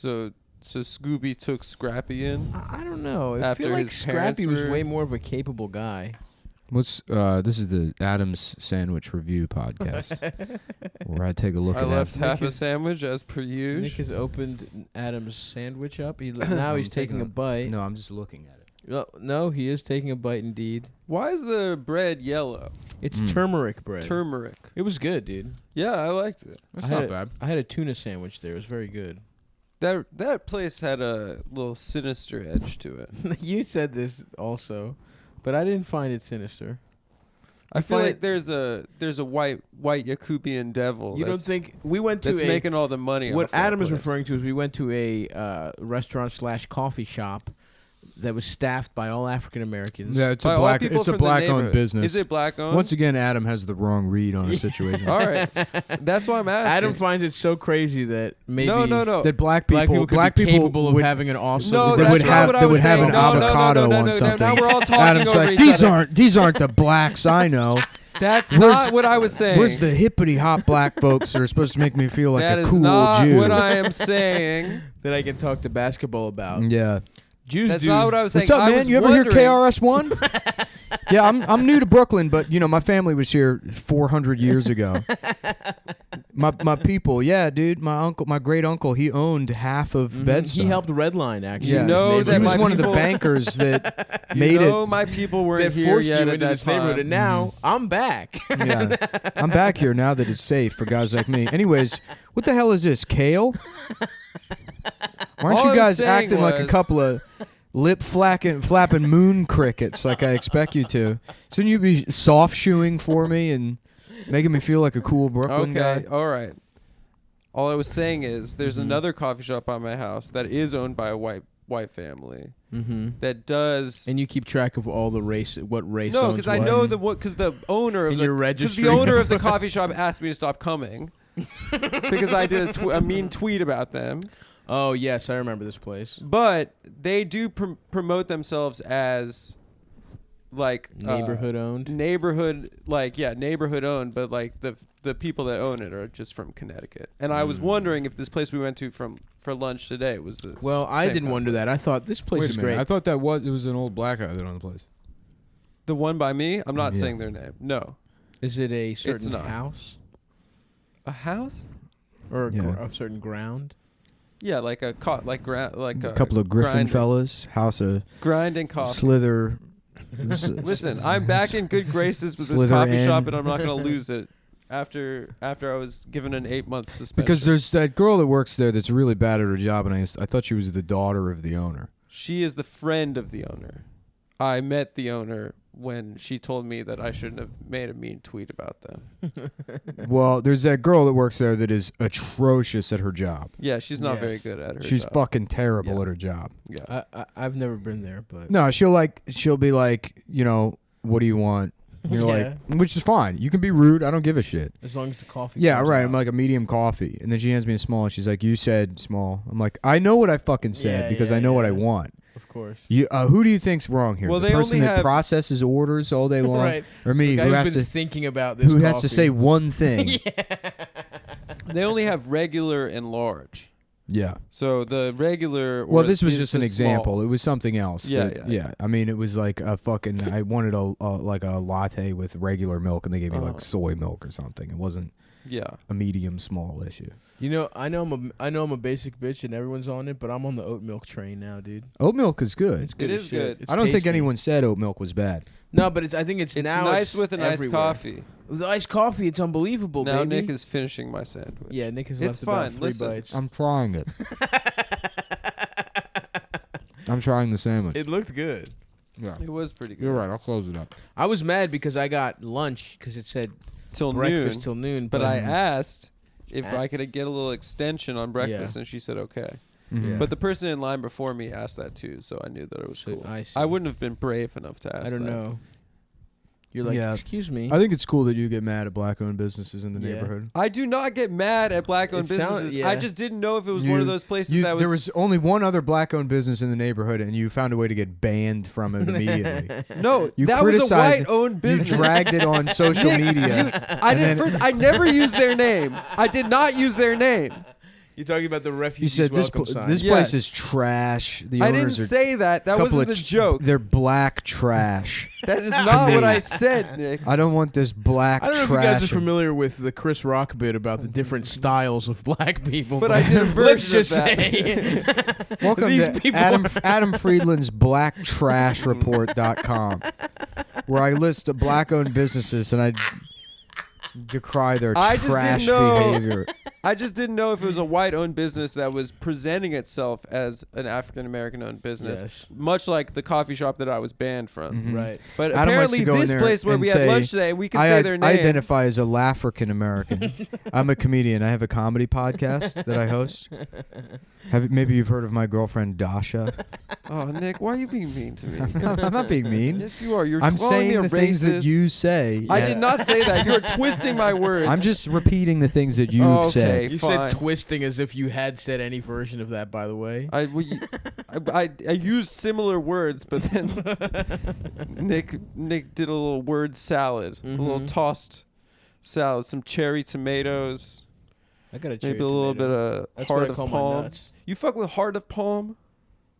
So Scooby took Scrappy in. I don't know. I After feel like his parents Scrappy was were- way more of a capable guy. This is the Adam's Sandwich Review podcast, where I take a look I at left Adam. half a sandwich as per Nick usual. has opened Adam's sandwich up. Now he's taking a bite. No, I'm just looking at it. No, he is taking a bite indeed. Why is the bread yellow? It's turmeric bread. Turmeric. It was good, dude. Yeah, I liked it. That's I had not bad. I had a tuna sandwich there. It was very good. That place had a little sinister edge to it. You said this also, but I didn't find it sinister. I feel find like there's a white Yakubian devil. You don't that's- think we went to that's a making all the money? what off that Adam is place. referring to is we went to a restaurant/coffee shop that was staffed by all African Americans. Yeah, it's By a all black. people It's a from the black-owned neighborhood. business. Is it black-owned? Once again, Adam has the wrong read on the situation. All right, that's why I'm asking. Adam finds it so crazy that maybe No. That black black people, people could be capable would, of having an awesome. No, they that's would not have what I they was would have saying. an No, avocado no, on no, something. now we're all talking Adam's over like, each these other. aren't the blacks I know. That's Where's- not what I was saying. Where's the hippity hop black folks that are supposed to make me feel like That a is cool not Jew? what I am saying. that I can talk to basketball about. Yeah. Jews That's do. not what I was saying. What's up, I man? was You ever hear wondering- KRS-One? Yeah, I'm new to Brooklyn, but my family was here 400 years ago. My people, yeah, dude. My great uncle, he owned half of Bed-Stuy. He helped Redline actually. Yeah, You know that he was my one of the people- bankers that You made know it. my people They weren't here forced yet you at into that this neighborhood, time. and now I'm back. Yeah, I'm back here now that it's safe for guys like me. Anyways, what the hell is this, kale? Why aren't All you I'm guys saying acting like a was- couple of flapping moon crickets like I expect you to? Shouldn't you be soft shoeing for me and making me feel like a cool Brooklyn Okay, guy? all right. All I was saying is there's another coffee shop by my house that is owned by a white family that does. And you keep track of all the race, what race No, owns because I what. know because the owner of In the your 'cause registry the owner of the number. coffee shop asked me to stop coming because I did a mean tweet about them. Oh yes, I remember this place. But they do promote themselves as like Neighborhood owned. neighborhood owned, but like the people that own it are just from Connecticut. And I was wondering if this place we went to for lunch today was the Well, I same didn't kind of wonder place. that. I thought this place Wait is a minute. great. I thought it was an old black guy that owned the place. The one by me? I'm not Yeah. saying their name. No. Is it a certain not. house A house? or Yeah. a certain ground? Yeah, like a A couple of Griffin grind, fellas, House of grinding coffee. Slither. Listen, I'm back in good graces with this Slither coffee in. shop, and I'm not going to lose it after I was given an 8-month suspension. Because there's that girl that works there that's really bad at her job, and I thought she was the daughter of the owner. She is the friend of the owner. I met the owner when she told me that I shouldn't have made a mean tweet about them. Well, there's that girl that works there that is atrocious at her job. Yeah, she's not very Yes. good at her She's job. fucking terrible Yeah. at her job. Yeah. I've never been there, but No, she'll be like, what do you want? And you're Yeah. like, which is fine. You can be rude. I don't give a shit. as long as the coffee. Yeah, comes right. out. I'm like a medium coffee, and then she hands me a small, and she's like, "You said small." I'm like, "I know what I fucking said Yeah, because yeah, I know what I yeah. want." Of course. You, who do you think's wrong here? Well, the they person only that have- processes orders all day long, Right. or me, The who guy has who's been to thinking about this. who has to coffee. say one thing? They only have regular and large. Yeah. So the regular. Well, this was is just an the example. small. It was something else. Yeah, that- yeah. I mean, it was like a fucking. I wanted a latte with regular milk, and they gave me like soy milk or something. It wasn't Yeah. a medium small issue. You know, I know I'm a basic bitch and everyone's on it, but I'm on the oat milk train now, dude. Oat milk is good. It's good It as is shit. good. It's I don't think tasty. anyone said oat milk was bad. No, but I think it's It's now nice with a nice everywhere. coffee. With iced coffee, it's unbelievable, Now baby. Nick is finishing my sandwich. Yeah, Nick has It's left about fine. 3 Listen, bites. I'm trying it. I'm trying the sandwich. It looked good. Yeah. It was pretty good. You're right. I'll close it up. I was mad because I got lunch because it said Till breakfast noon. till noon. But I asked if Ah. I could get a little extension on breakfast, and she said okay. Mhm. Yeah. But the person in line before me asked that too, so I knew that it was So cool. I see. I wouldn't have been brave enough to ask I don't that. know. You're like, Yeah. excuse me. I think it's cool that you get mad at black-owned businesses in the Yeah. neighborhood. I do not get mad at black-owned It sound- businesses. yeah. I just didn't know if it was one of those places that was... There was only one other black-owned business in the neighborhood, and you found a way to get banned from it immediately. No, You that was a criticized it. white-owned business. You dragged it on social media. I and didn't. then- First, I never used their name. I did not use their name. You're talking about the You refugees said this welcome sign. this Yes. place is trash. The I didn't owners are say that. That couple wasn't of the joke. They're black trash. That is not me. what I said, Nick. I don't want this black I don't know trash. if you guys are familiar with the Chris Rock bit about the different styles of black people. But I did a Let's version just of that. say. Welcome These to people Adam Friedland's BlackTrashReport.com, where I list black-owned businesses and I decry their I just trash didn't know. behavior. I just didn't know if it was a white-owned business that was presenting itself as an African-American-owned business, Yes. much like the coffee shop that I was banned from. Mhm. Right. But Adam likes apparently, to go in this there place where and we had say, lunch today, we can say their name. I identify as a Lafrican American. I'm a comedian. I have a comedy podcast that I host. Maybe you've heard of my girlfriend Dasha. Oh, Nick, why are you being mean to me? I'm not being mean. Yes, you are. You're I'm calling me saying a the things that racist. you say. I Yeah. did not say that. You're twisting my words. I'm just repeating the things that you've Okay. said. You fine. said twisting as if you had said any version of that, by the way. I used similar words, but then Nick did a little word salad, a little Mhm. tossed salad, some cherry tomatoes, I got a maybe a little bit of That's heart what I of call my palm. nuts. You fuck with heart of palm?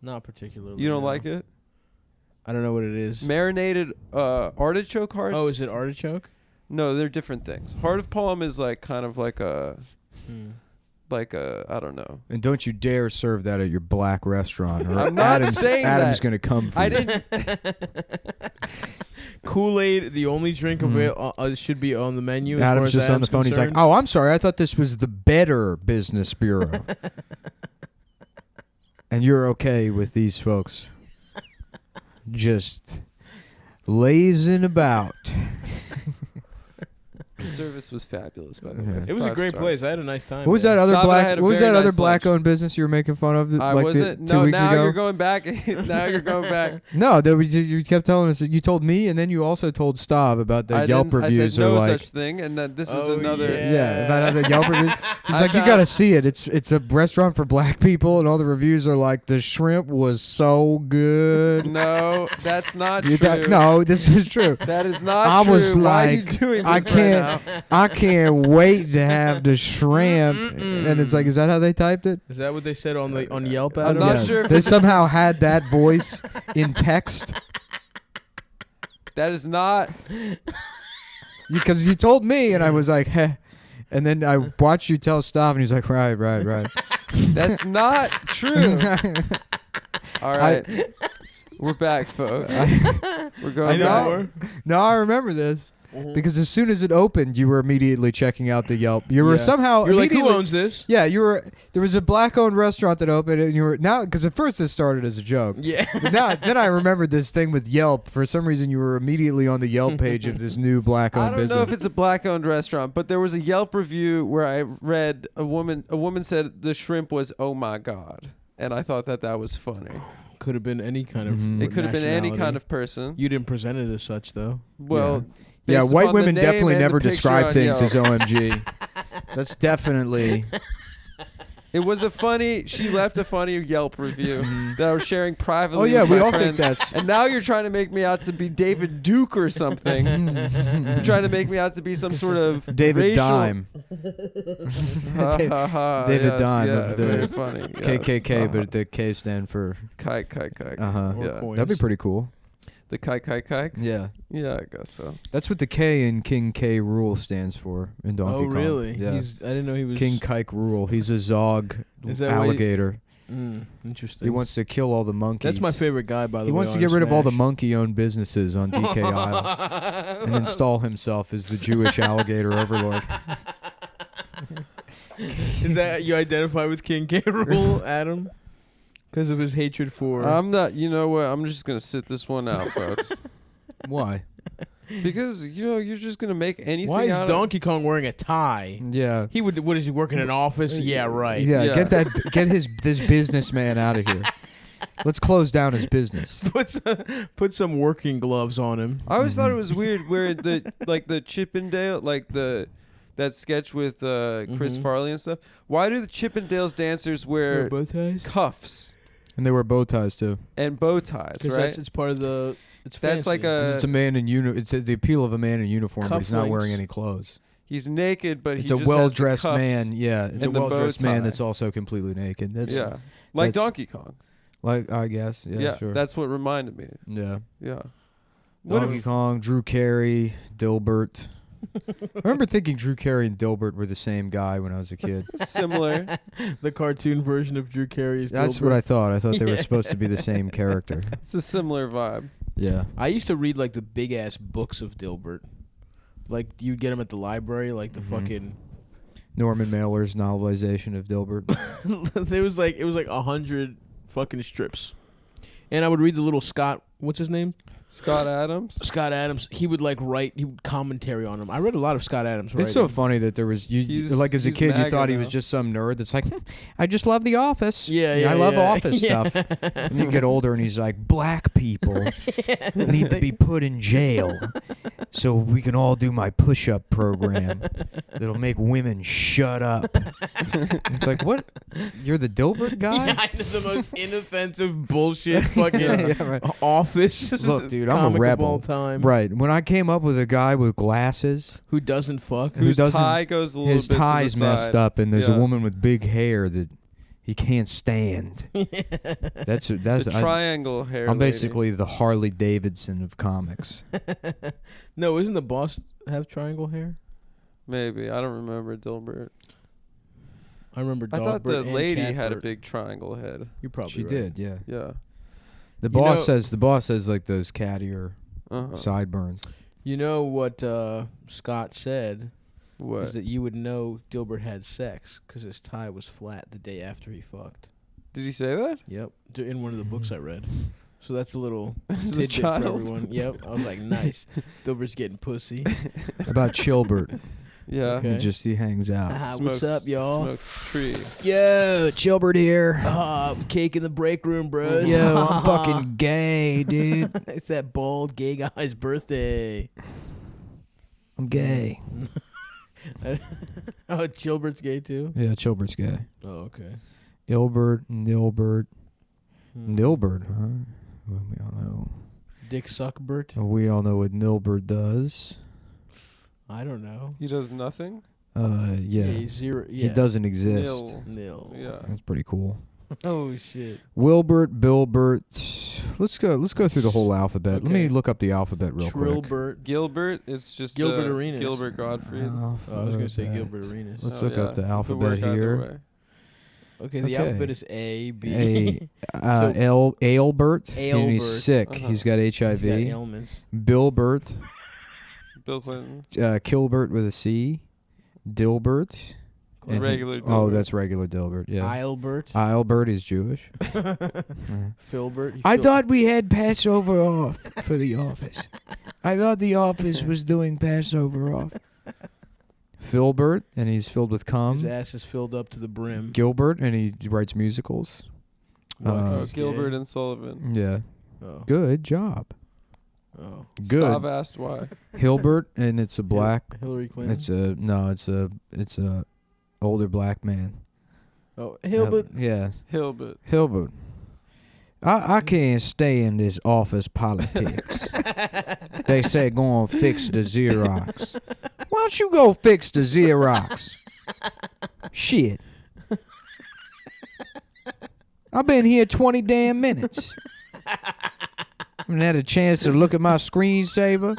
Not particularly. You don't no. like it? I don't know what it is. Marinated artichoke hearts? Oh, is it artichoke? No, they're different things. Heart of palm is like kind of like a I don't know. And don't you dare serve that at your black restaurant. Or I'm not saying Adam's that. going to come for I you. didn't. Kool-Aid, the only drink should be on the menu. as far Adam's as just on the phone. He's like, concerned. "Oh, I'm sorry. I thought this was the Better Business Bureau." And you're okay with these folks just lazing about. The service was fabulous, by the Yeah. way. It was a 5 great stars. place. I had a nice time. What was there. that other Stop and I black? had a What was very that other nice lunch. black-owned business you were making fun of? I like wasn't. 2 No, weeks now ago? you're going back. Now you're going back. No, you kept telling us. You told me, and then you also told Stav about the I Yelp didn't- reviews. I said no are like, such thing, and that this is Oh, another. yeah. about how the Yelp reviews. He's I like, you found- gotta see it. It's a restaurant for black people, and all the reviews are like, the shrimp was so good. No, that's not You true. got- no, this is true. That is not I true. was Why are you like, doing I this can't, right I can't wait to have the shrimp. And it's like, is that how they typed it? Is that what they said on Yelp? I'm Adam? not sure if They it's- somehow had that voice in text now? That is not. because you told me, and I was like, heh. And then I watched you tell Stav, and he's like, right. That's not true. All right, we're back, folks. We're I going know back. more. No, I remember this. Because as soon as it opened, you were immediately checking out the Yelp. You were Yeah. somehow You're like, who immediately- owns this? Yeah, you were. There was a black-owned restaurant that opened, and you were now because at first this started as a joke. Yeah. But then I remembered this thing with Yelp. For some reason, you were immediately on the Yelp page of this new I black-owned don't know business. if it's a black-owned restaurant, but there was a Yelp review where I read a woman said the shrimp was oh my god, and I thought that was funny. Could have been any kind of. Mhm. It could have been any nationality. kind of person. You didn't present it as such, though. Well, Yeah, based white upon the women name definitely and the never picture describe on things as Yelp. OMG. That's definitely. It was a funny. She left a funny Yelp review that I was sharing privately. Oh yeah, with we my all friends. think that's. And now you're trying to make me out to be David Duke or something. You're trying to make me out to be some sort of David racial- Dime, Ha, ha, ha. David Yes, Dime yeah, of the very funny. Yes. KKK, Uh-huh. but the K stand for. Kike, kike, kike. Uh-huh. Or Yeah. coins. That'd be pretty cool. The kike, kike, kike. Yeah. Yeah, I guess so. That's what the K in King K Rule stands for in Donkey Oh Kong. really? Yeah. I didn't know he was. King Kike Rule. He's a Zog Is that why he- alligator. Interesting. He wants to kill all the monkeys. That's my favorite guy, by the way. He wants to on get rid of all the Smash. monkey-owned businesses on DK Island and install himself as the Jewish alligator overlord. Is that you identify with King K. Rool, Adam? Because of his hatred for. I'm not. You know what? I'm just gonna sit this one out, folks. Why? Because you're just gonna make anything. Why is out Donkey Kong wearing a tie? Yeah. He would. What is he working in an office? Yeah, right. Yeah, Yeah. get this businessman out of here. Let's close down his business. Put some working gloves on him. I always thought it was weird where the Chippendale that sketch with Chris Mhm. Farley and stuff. Why do the Chippendales dancers wear bow ties. cuffs And they wear bow ties too. and bow ties? Because Right. it's part of the. It's That's fancy. like 'Cause it's a man in it's the appeal of a man in uniform, but he's not wearing Cufflinks. any clothes. He's naked, but it's he a just well-dressed has the cuffs man. Yeah, it's a and the bow well-dressed man tie. that's also completely naked. That's like that's- Donkey Kong. like I guess. Yeah, sure. That's what reminded me. Yeah. Yeah. What Donkey Kong, Drew Carey, Dilbert. I remember thinking Drew Carey and Dilbert were the same guy when I was a kid. Similar. The cartoon version of Drew Carey's. That's what I thought. I thought they were supposed to be the same character. It's a similar vibe. Yeah. I used to read like the big ass books of Dilbert. Like you'd get them at the library, like the fucking. Norman Mailer's novelization of Dilbert. It was like 100 fucking strips, and I would read the little Scott. What's his name? Scott Adams. Scott Adams. He would like write. He would commentary on them. I read a lot of Scott Adams. It's so funny that there was like as a he's kid you MAGA thought he now. was just some nerd that's like, I just love The Office. Yeah, I love yeah. Office Yeah. stuff. And you get older and he's like, black people need to be put in jail so we can all do my push-up program that'll make women shut up. It's like, what? You're the Dilbert guy? Yeah, I did the most inoffensive bullshit fucking Yeah, right. Office. Look, dude, I'm a comic of rebel. all time. Right. When I came up with a guy with glasses, Who doesn't fuck? Who Whose doesn't- tie goes a little his bit tie's to the messed side. up, and there's Yeah. a woman with big hair that he can't stand. that's The triangle hair. I'm lady. basically the Harley Davidson of comics. No, isn't the boss have triangle hair? Maybe I don't remember Dilbert. I remember. I thought the Dogbert and lady had a Catbert. big triangle head. You're probably She right. did, yeah. Yeah. The You boss know- says like those cat ear Uh-huh. sideburns. You know what Scott said is What? that you would know Dilbert had sex because his tie was flat the day after he fucked. Did he say that? Yep, in one of the books I read. So that's a little As a tidbit for child. everyone. Yep, I was like, nice. Dilbert's getting pussy. About Chilbert. Yeah. Okay. He hangs out. What's up, y'all? Smokes tree. Yo, Chilbert here. Cake in the break room, bros. Yo, I'm fucking gay, dude. It's that bald gay guy's birthday. I'm gay. Oh, Chilbert's gay too? Yeah, Chilbert's gay. Oh, okay. Ilbert, Nilbert. Nilbert, huh? Well, we all know. Dick Suckbert? We all know what Nilbert does. I don't know. He does nothing. Yeah. he's zero. Yeah. He doesn't exist. Nil. Nil. Yeah. That's pretty cool. Oh shit. Wilbert, Bilbert. Let's go through the whole alphabet. Let me Okay. look up the alphabet real quick. Trillbert. Gilbert. It's just Gilbert Arenas. Gilbert Gottfried. Oh, I was gonna say Alphabet. Gilbert Arenas. Let's Oh, look up the Could alphabet work either here. way. Okay, the Okay. alphabet is A, B. Ailbert. And he's Ailbert. sick. Uh-huh. He's got HIV. He's got ailments. Bilbert. Bill Clinton. Kilbert with a C. Dilbert. And Regular Oh, Dilbert. that's regular Dilbert. Yeah. Eilbert. Eilbert is Jewish. Filbert. I thought we had Passover off for the office. I thought the office was doing Passover off. Filbert, and he's filled with his cum. ass is filled up to the brim. Gilbert, and he writes musicals. Oh, he's Gilbert gay. and Sullivan. Yeah. Oh. Good job. Oh. Good. Stav asked why. Hilbert, and it's a black. Hillary Clinton. It's a older black man. Oh, Hilbert. Yeah. Hilbert. Hilbert. I can't stand this office politics. They say go and fix the Xerox. Why don't you go fix the Xerox? Shit. I've been here 20 damn minutes. Haven't had a chance to look at my screensaver.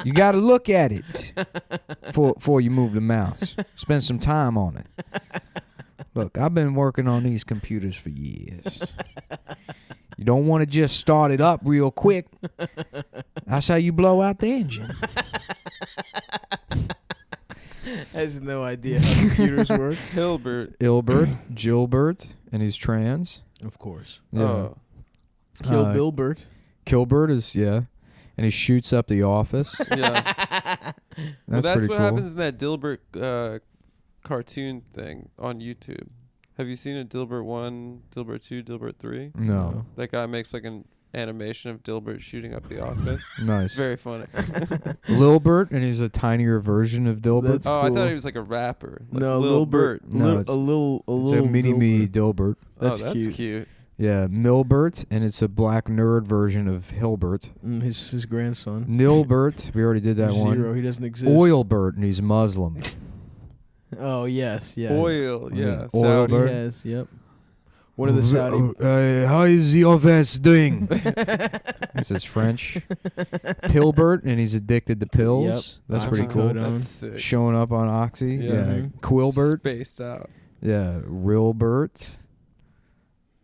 You got to look at it before you move the mouse. Spend some time on it. Look, I've been working on these computers for years. You don't want to just start it up real quick. That's how you blow out the engine. Has no idea how computers work. Hilbert. Ilbert, Gilbert, and he's trans. Of course. Yeah. Oh. Kill Uh, Bilbert. Kilbert is, yeah. And he shoots up the office. Yeah. That's Well, that's pretty what cool. happens in that Dilbert cartoon thing on YouTube. Have you seen it? Dilbert 1, Dilbert 2, Dilbert 3? No. That guy makes like an animation of Dilbert shooting up the office. Nice. Very funny. Lilbert, and he's a tinier version of Dilbert. That's Oh, I cool. thought he was like a rapper. Like No, Lil Lil Bert. Bert. No, a it's little a mini-me Dilbert. Dilbert. Oh, That's that's cute. cute. Yeah, Milbert, and it's a black nerd version of Hilbert. His grandson. Nilbert, we already did that one. Zero. He doesn't exist. Oilbert, and he's Muslim. Oh yes. Oil, yeah. Oil Saudi. bird. Yes. Yep. One of the Saudi. How is the office doing? This is French. Pilbert, and he's addicted to pills. Yep. That's pretty cool. Oxycodone. That's sick. Showing up on Oxy. Yeah. Yeah. Mhm. Quilbert. Spaced out. Yeah. Rilbert.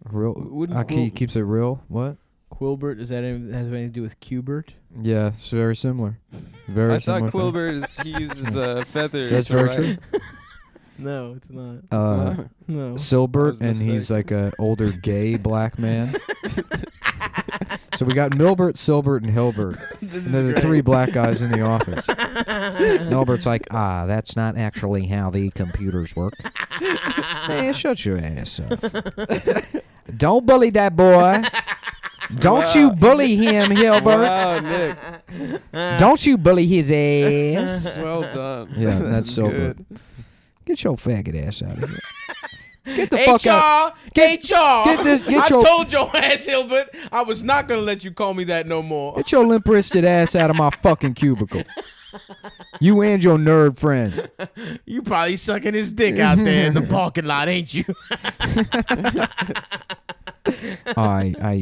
Wouldn't He keeps it real. What? Quilbert, has anything to do with Qbert? Yeah, it's very similar. Very I similar. thought Quilbert he uses feathers. That's to very write. true. No, it's not. Silbert, No. I was and he's mistaken. like a older gay black man. So we got Milbert, Silbert, and Hilbert. And they're the three black guys in the office. Milbert's like, that's not actually how the computers work. Hey, shut your ass up. Don't bully that boy. Don't you bully him, Hilbert. Wow, Nick. Don't you bully his ass. Well done. Yeah, that's Silbert. good. Get your faggot ass out of here. Get the fuck out. HR! Get I your told your ass, Hilbert, I was not going to let you call me that no more. Get your limp-wristed ass out of my fucking cubicle. You and your nerd friend. You probably sucking his dick out there in the parking lot, ain't you?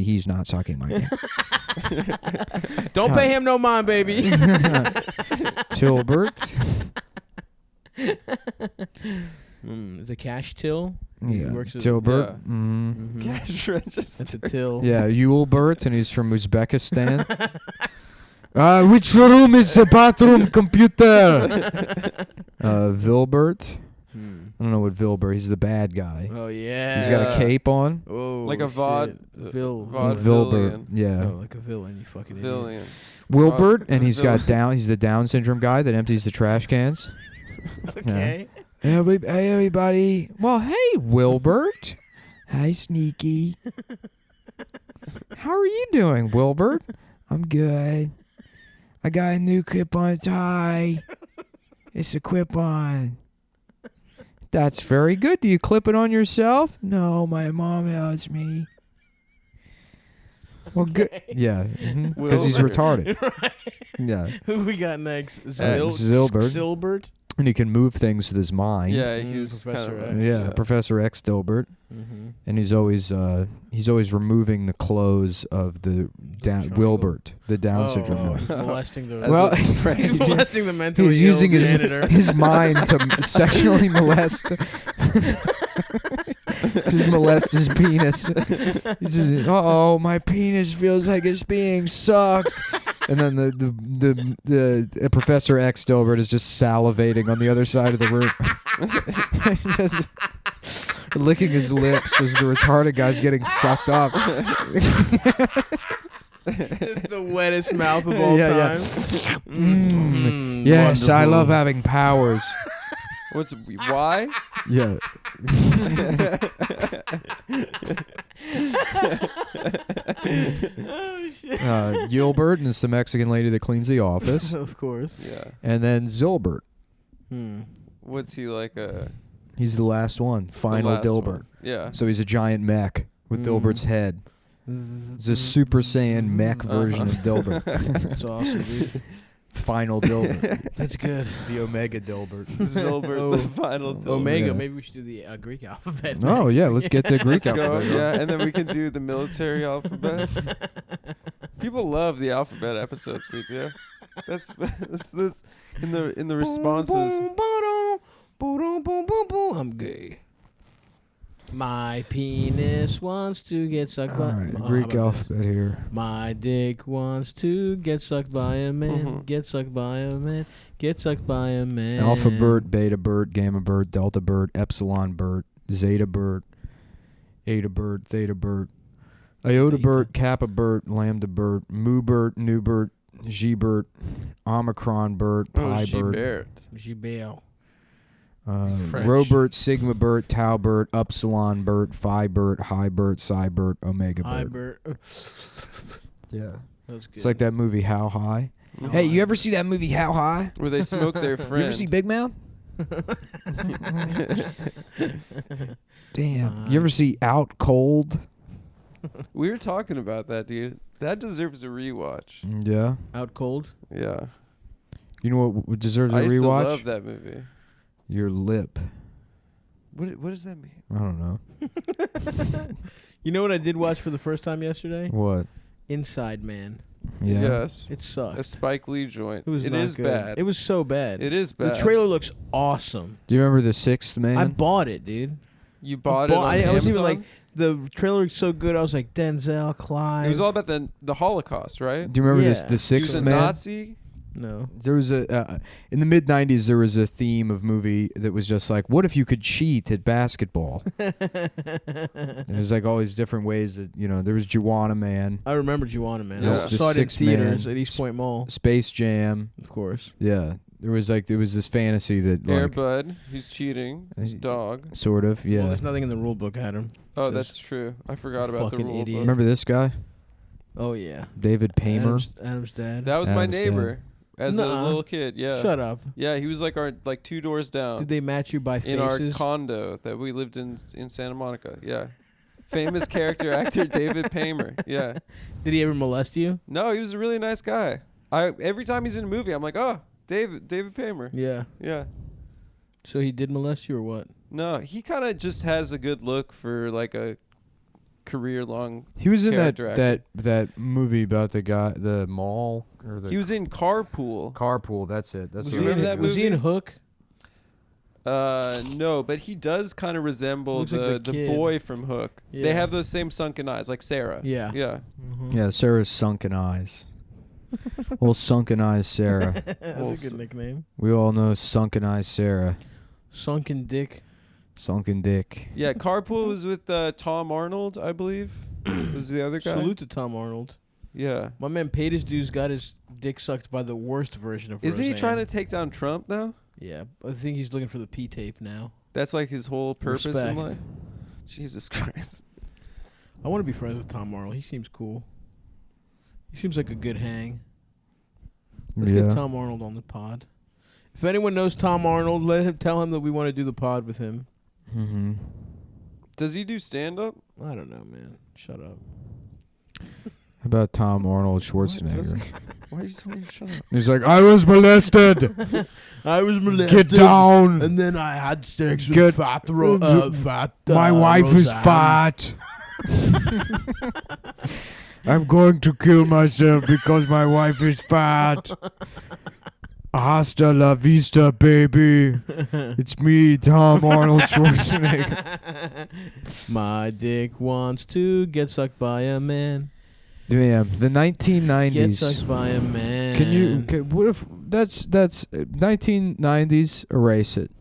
He's not sucking my dick. Don't pay him no mind, baby. Tilbert. The cash till? Yeah. Works as- Tilbert. yeah. Mm. Cash register. That's a till. Yeah, Yulbert, and he's from Uzbekistan. Which room is the bathroom computer? Vilbert. I don't know what Vilbert. He's the bad guy. Oh, yeah. He's got a cape on. Oh, Like a Vil. Vilbert. Yeah. Oh, like a villain, you fucking idiot. Villian. Wilbert, and he's got Villain. He's the Down syndrome guy that empties the trash cans. Okay. Hey, everybody. Well, hey, Wilbert. Hi, Sneaky. How are you doing, Wilbert? I'm good. I got a new clip-on tie. It's a clip-on. That's very good. Do you clip it on yourself? No, my mom helps me. Well, good. Yeah, because he's Wilbert. retarded. Right. Yeah, Who we got next? Zilbert. Silbert. and he can move things with his mind. Yeah, he was Professor kind of X. Yeah, Professor X Dilbert, Mm-hmm. and he's always removing the clothes of the triangle? Wilbert, the Down syndrome boy. Molesting the Well, he's molesting the mentally he's ill using janitor. his mind to sexually molest. Just molest his penis. Uh-oh, my penis feels like it's being sucked. And then the Professor X Dilbert is just salivating on the other side of the room. Just licking his lips as the retarded guy's getting sucked up. It's the wettest mouth of all Yeah, time. Yes, I Wonderful. love having powers. What's why? Yeah. Oh shit! Gilbert is the Mexican lady that cleans the office. Of course. Yeah. And then Zilbert. What's he like a He's the last one. Final last Dilbert. one. Yeah. So he's a giant mech with Mm. Dilbert's head. It's a Super Saiyan mech version of Dilbert. That's awesome, dude. Final Dilbert. That's good. The Omega Dilbert. Zilbert, Oh, the final Dilbert. Omega. Yeah. Maybe we should do the Greek alphabet. Oh, next. yeah. Let's get the Greek Let's go. alphabet. Yeah, and then we can do the military alphabet. People love the alphabet episodes we do. That's in the responses. I'm gay. My penis wants to get sucked All by. right, Oh, how Greek about this? alphabet here. My dick wants to get sucked by a man. Mhm. Get sucked by a man. Get sucked by a man. Alpha Bert, Beta Bert, Gamma Bert, Delta Bert, Epsilon Bert, Zeta Bert, Eta Bert, Theta Bert, Iota Bert, Kappa Bert, Lambda Bert, Mu Bert, Nu Bert, G Bert, Omicron Bert, Pi Bert, Gilbert. Gibel. He's French. Robert, Sigma Bert, Tau Bert, Upsilon Bert, Phi Bert, Hi Bert, Psi Bert, Omega Hi, Bert. Bert. Yeah. That's good. It's like that movie How High. Mhm. Hey, you ever see that movie How High? Where they smoke their friend. You ever see Big Mouth? Damn. You ever see Out Cold? We were talking about that, dude. That deserves a rewatch. Yeah. Out cold. Yeah. You know what deserves a I used to rewatch? love that movie. Your lip. What does that mean? I don't know. You know what I did watch for the first time yesterday? What? Inside Man. Yeah. Yes. It sucked. A Spike Lee joint. It was It not is good. bad. It was so bad. It is bad. The trailer looks awesome. Do you remember The Sixth Man? I bought it, dude. You bought it on I Amazon? was even like, the trailer looks so good. I was like, Denzel, Clive. It was all about the Holocaust, right? Do you remember Yeah. The He was Sixth a Man? Nazi. No. There was a in the mid '90s. There was a theme of movie that was just like, what if you could cheat at basketball? And there's like all these different ways that there was Juwanna Man, I remember Juwanna, man. Yeah. I The saw it in Sixth theaters Man. at East Point Mall, Space Jam. of course. Yeah, there was this fantasy that Air like Bud. He's cheating. His dog. sort of Well, yeah. there's nothing in the rule book, Adam. Oh, Just that's true. I forgot about the fucking rule idiot. book. Remember this guy, Oh yeah. David Paymer? Adam's dad. That was my Adam's dad. neighbor as a Nuh-uh. little kid. Yeah. Shut up. Yeah, he was like our 2 doors down Did they match you by in our faces? condo that we lived in Santa Monica. Yeah. Famous character actor David Paymer. Yeah. Did he ever molest you? No, he was a really nice guy. Every time he's in a movie, I'm like, oh, David Paymer. Yeah. Yeah. So he did molest you or what? No, he kind of just has a good look for like a career-long. He was in Character actor. that movie about the guy, the mall or the He was in Carpool. carpool. That's it. That's Was what you I remember was that thinking. Was he in movie? Hook? No, but he does kind of resemble Looks like the the kid. boy from Hook. Yeah. They have those same sunken eyes, like Sarah. Yeah. Yeah. Mm-hmm. Yeah, Sarah's sunken eyes. Well, sunken eyes, Sarah. That's Well, a good nickname. We all know sunken eyes, Sarah. Sunken Dick. Sunken dick. Yeah, Carpool was with Tom Arnold, I believe. Was the other guy? Salute to Tom Arnold. Yeah. My man paid his dues, got his dick sucked by the worst version of Isn't he Roseanne. trying to take down Trump now? Yeah, I think he's looking for the P tape now. That's like his whole purpose in Respect. life. Jesus Christ. I want to be friends with Tom Arnold. He seems cool. He seems like a good hang. Let's yeah. get Tom Arnold on the pod. If anyone knows Tom Arnold, tell him that we want to do the pod with him. Mm-hmm. Does he do stand-up? I don't know, man. Shut up. How about Tom Arnold Schwarzenegger? Why are you telling me to shut up? He's like, I was molested. I was molested. Get down. And then I had sex with Get- fat My wife is Roseanne. fat. I'm going to kill myself because my wife is fat. Hasta la vista, baby. It's me, Tom Arnold Schwarzenegger. My dick wants to get sucked by a man. Damn, the Get 1990s. sucked by a man. What if that's 1990s? Erase it.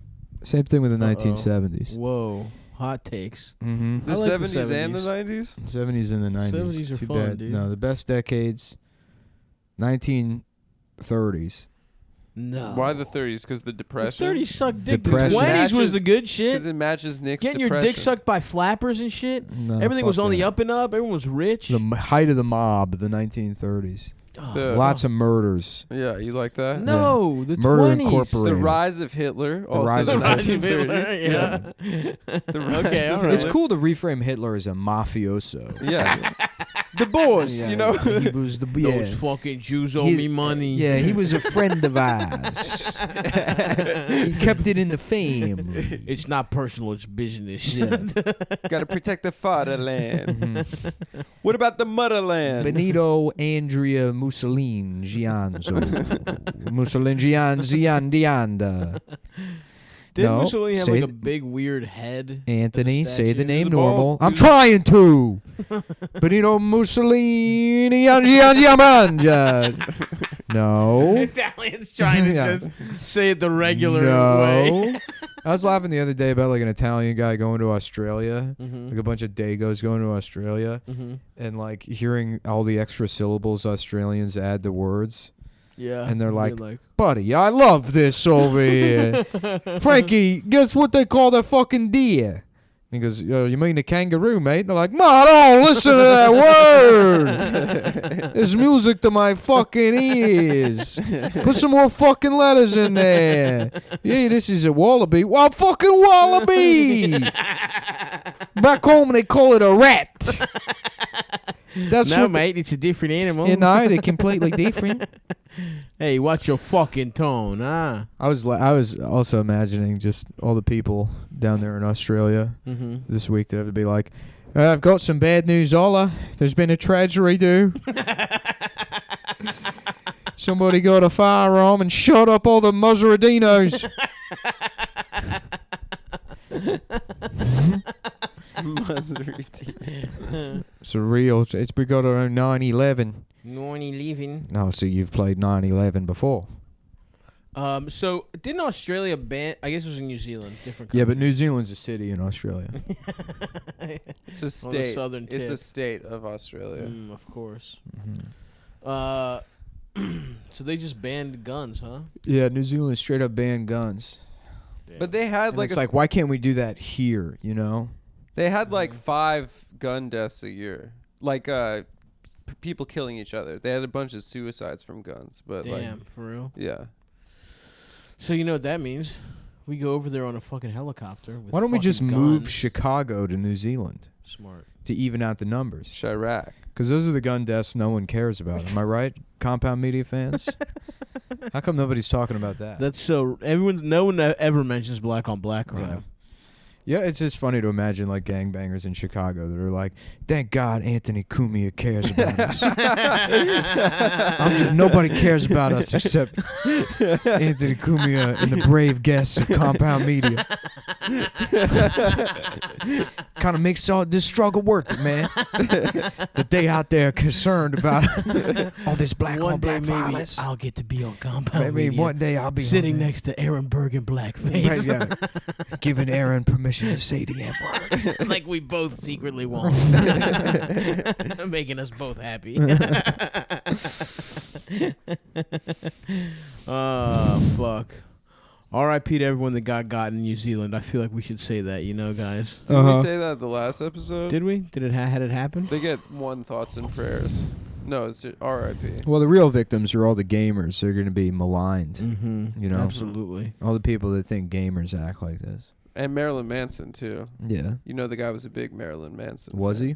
Same thing with the Uh-oh. 1970s. Whoa. Hot takes. Mm-hmm. The I like the 70s and the 70s. 90s? 70s and the 90s. 70s are Too fun, bad. dude. No, the best decades. 1930s. No. Why the 30s? Because the The depression? 30s sucked dick. The Depression. 20s was Matches- the good shit. Because it matches Nick's Getting your depression. dick sucked by flappers and shit. No, Everything was fuck on the that. up and up. Everyone was rich. The height of the mob, the 1930s. Oh, The- Lots of murders. Yeah, you like that? no, the Murder 20s. Incorporated. The rise of Hitler. Also rise the of Rise of 1930s. Hitler, yeah. The rise Okay, of all right. It's cool to reframe Hitler as a mafioso. Yeah. The boss, Yeah, you know? he was the Those fucking Jews owe He- me money. Yeah, he was a friend of ours. He kept it in the family. It's not personal, it's business. Yeah. Got to protect the fatherland. Mhm. What about the motherland? Benito Andrea Mussolini Gianzo. Mussolini Giandianda. Didn't No, Mussolini have say like a th- big weird head? Anthony, As a say the statue? name Is the ball- normal. I'm is- trying to. Benito Mussolini Giandianda. No. Italian's trying to Yeah. just say it the regular no. way. I was laughing the other day about like an Italian guy going to Australia, Mm-hmm. like a bunch of Dagos going to Australia, Mm-hmm. and like hearing all the extra syllables Australians add to words. Yeah. And they're like, Buddy, I love this over here. Frankie, guess what they call that fucking deer? He goes, you mean a kangaroo, mate? And they're like, Ma, don't listen to that word. There's music to my fucking ears. Put some more fucking letters in there. Yeah, this is a wallaby. Well, fucking wallaby. Back home, they call it a rat. That's no, what mate, it's a different animal. you know, they're completely different. Hey, watch your fucking tone, huh? I was also imagining just all the people down there in Australia this week that have to be like, I've got some bad news, Ola. There's been a tragedy, dude. Somebody got a firearm and shot up all the Maseradinos. It's a real. It's because of 9/11. 9/11. No, so you've played 9/11 before. So didn't Australia ban? I guess it was in New Zealand, different country. Yeah, but New Zealand's a city in Australia. It's a On the state. southern It's tip. a state of Australia. Of course. Mm-hmm. So they just banned guns, huh? Yeah, New Zealand straight up banned guns. But they had And like it's like, why can't we do that here? You know? they had like 5 gun deaths a year, like people killing each other. They had a bunch of suicides from guns, but Damn, for real. yeah. So you know what that means? We go over there on a fucking helicopter. With Why don't we just fucking move guns. Chicago to New Zealand Smart. to even out the numbers? Chirac. Because those are the gun deaths no one cares about. Am I right, Compound Media fans? How come nobody's talking about that? That's so. No one ever mentions black on black crime. Yeah, it's just funny to imagine like gangbangers in Chicago that are like, "Thank God Anthony Cumia cares about us. Nobody cares about us except Anthony Cumia and the brave guests of Compound Media." Kind of makes all this struggle worth it, man. That they out there concerned about all this black One on day black maybe violence. I'll get to be on Compound Maybe Media, one day I'll be sitting on there. next to Aaron Berg in blackface. Right, yeah. Giving Aaron permission to say the N-word. Like we both secretly want. Making us both happy. Oh, fuck. R.I.P. to everyone that got in New Zealand. I feel like we should say that, you know, guys. Did we say that the last episode? Did we? Did it had it happen? They get one thoughts and prayers. No, it's R.I.P. Well, the real victims are all the gamers. They're going to be maligned. Mm-hmm. You know? Absolutely. All the people that think gamers act like this. And Marilyn Manson too. Yeah. You know the guy was a big Marilyn Manson. Was fan. he?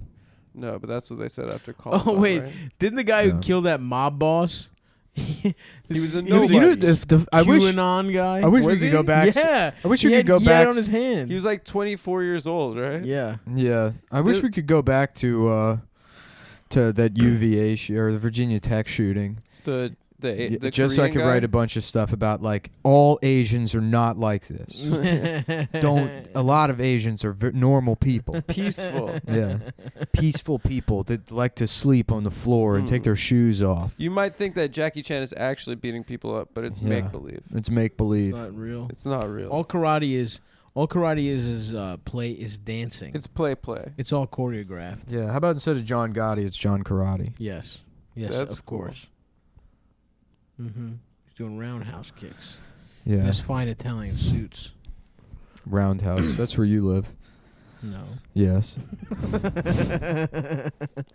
No, but that's what they said after calling. Oh, wait. Right? Didn't the guy Yeah. who killed that mob boss? He was a You know, nobody. I wish QAnon guy? I wish we Was could he? go back. Yeah. I wish He we had- could go he had back. on his hand. He was like 24 years old, right? Yeah. Yeah. I wish we could go back to that UVA or the Virginia Tech shooting. The Just so I Korean could guy? write a bunch of stuff about like all Asians are not like this. A lot of Asians are normal people. Peaceful. Yeah. Peaceful people that like to sleep on the floor and take their shoes off. You might think that Jackie Chan is actually beating people up, but it's Yeah. make believe. It's make believe. Not real. It's not real. All karate is play is dancing. It's play. It's all choreographed. Yeah. How about instead of John Gotti, it's John Karate? Yes. Yes, That's of course. Mm-hmm. He's doing roundhouse kicks. Yeah. His fine Italian suits. Roundhouse. That's where you live. No. Yes.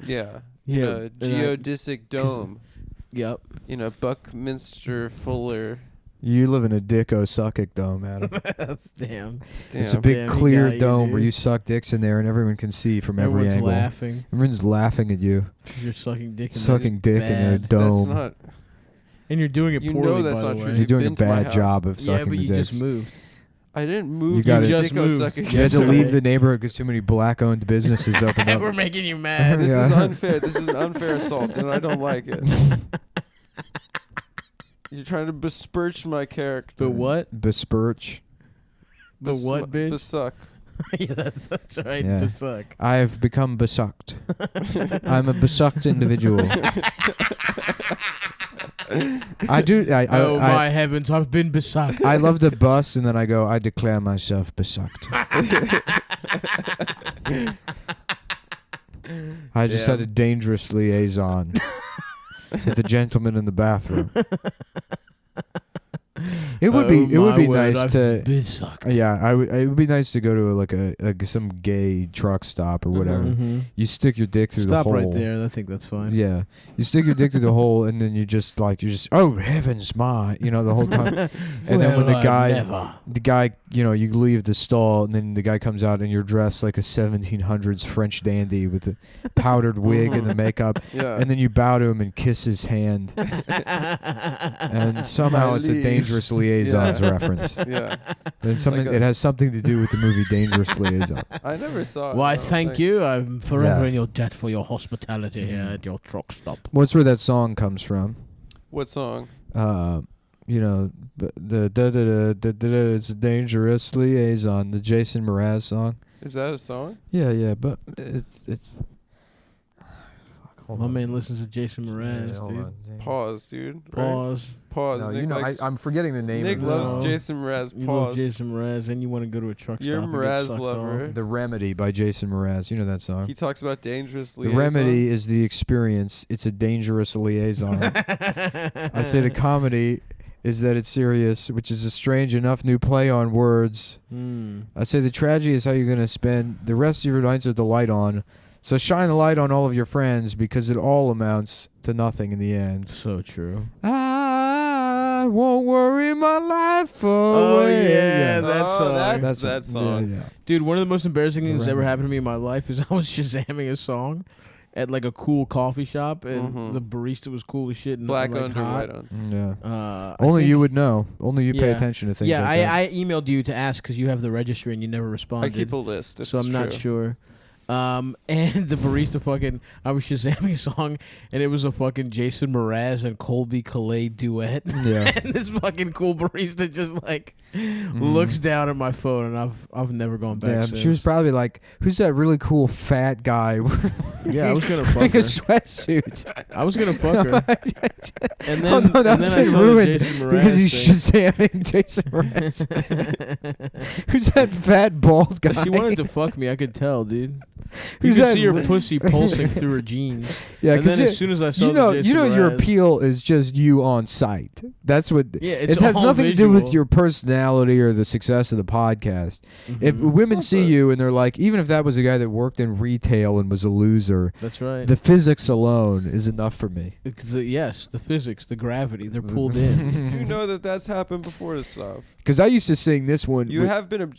Yeah. Yeah. Geodesic dome. Yep. Buckminster Fuller. You live in a dicko suckic dome, Adam. Damn. It's a Damn. big Damn, he clear got you, dome where dude. you suck dicks in there and everyone can see from every Everyone's angle. laughing. Everyone's laughing at you. You're sucking dick. Sucking dick in a bad. dome. That's not. And you're doing it You poorly, know that's by not the true. way. You're You've doing a been to my bad house. job of Yeah, sucking but the you dicks. just moved. I didn't move. You gotta- to just Dicko moved. sucking. You had to That's leave right. the neighborhood because too many black-owned businesses opened up. We're making you mad. This Yeah. is unfair. This is an unfair assault, and I don't like it. You're trying to besmirch my character. But what? Besperch. The what, bitch? Besuck. Yeah, that's right. Yeah. The suck. I have become besucked. I'm a besucked individual. I do. Oh my heavens! I've been besucked. I love to bus, and then I go, I declare myself besucked. I just had a dangerous liaison with the gentleman in the bathroom. It would be nice I've to. been sucked. Yeah, it would be nice to go to like some gay truck stop or whatever. Mhm. You stick your dick through Stop the hole. right there. I think that's fine. Yeah, you stick your dick through the hole, and then you just oh heavens my, the whole time. And then when the guy, you leave the stall, and then the guy comes out, and you're dressed like a 1700s French dandy with the powdered wig and the makeup, Yeah. and then you bow to him and kiss his hand, and somehow My it's a liege. Dangerous Liaisons reference. Yeah. And something Like it has something to do with the movie Dangerous Liaison. I never saw it. Why, I don't thank think. you. I'm forever Yeah. in your debt for your hospitality here at your truck stop. What's where that song comes from? What song? It's a Dangerous Liaison, the Jason Mraz song. Is that a song? Yeah, but it's. Hold My on. man listens to Jason Mraz, Yeah, hold dude. on. Pause, dude. Right? Pause. Pause. No, Nick likes, I'm forgetting the name Nick of the loves song. Jason Mraz. You love Pause. Jason Mraz, and you want to go to a truck You're a stop and get Mraz sucked lover. off. The Remedy by Jason Mraz. You know that song. He talks about dangerous The liaisons. Remedy is the experience. It's a dangerous liaison. I say the comedy is that it's serious, which is a strange enough new play on words. I say the tragedy is how you're going to spend the rest of your nights with the light on. So shine the light on all of your friends because it all amounts to nothing in the end. So true. I won't worry my life away. Oh, yeah, that song. That's that song. Yeah. Dude, one of the most embarrassing things that ever Remedy. happened to me in my life is I was Shazamming a song at like a cool coffee shop, and Mhm. the barista was cool as shit. And Black like, owned or hot. white owned? Yeah. I Only you think- would know. Only you pay Yeah. attention to things Yeah, like that. I emailed you to ask because you have the registry and you never I responded. keep a list. It's so I'm not true. sure. And the barista I was Shazamming a song, and it was a fucking Jason Mraz and Colby Calais duet. Yeah. And this fucking cool barista just like looks down at my phone, and I've never gone back. Damn, since. she was probably like, "Who's that really cool fat guy Yeah, I was gonna fuck wearing a her. sweatsuit?" I was gonna fuck her. And then, Oh no, and that's then I been saw the ruined Jason Mraz because he's thing. Shazamming Jason Mraz. Who's that fat bald guy? She wanted to fuck me. I could tell, dude. You Who's could that see her re- pussy pulsing through her jeans. Yeah, And then because as soon as I saw you know, the Jason your Mraz- appeal is just you on site. That's what. Yeah, It it's has all nothing to do with visual. your personality or the success of the podcast. If Mhm. women not see that- you and they're like, even if that was a guy that worked in retail and was a loser, That's right. the physics alone is enough for me. Yes, the physics, the gravity, they're pulled in. You know that that's happened before this stuff. Because I used to sing this one. You with- have been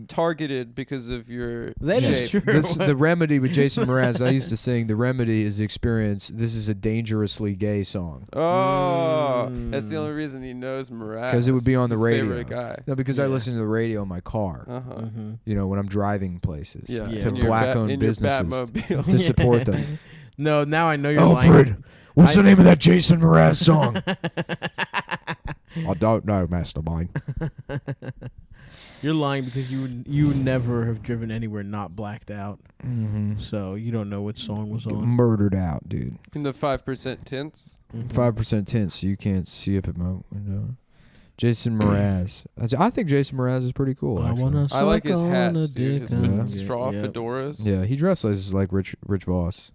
targeted because of your That shape. is true. the Remedy with Jason Mraz. I used to sing the Remedy is the experience. This is a dangerously gay song. Oh, that's the Mm. only reason he knows Mraz. 'Cause it would be on the his radio. Favorite guy. No, because I Yeah. listen to the radio in my car. Uh-huh. Mhm. When I'm driving places Yeah. Yeah. to in your black-owned in your businesses Batmobile. to support them. No, now I know you're lying. Alfred, what's I- the name of that Jason Mraz song? I don't know, Mastermind. You're lying because you never have driven anywhere not blacked out, Mm-hmm. so you don't know what song was on. Murdered out, dude. In the 5% tints. Mhm. 5% tint, so you can't see up at my window. Jason Mraz. I think Jason Mraz is pretty cool. I Actually. wanna I like his suck on hats, a dude. dick His Yeah. straw Yep. fedoras. Yeah, he dresses like Rich Voss.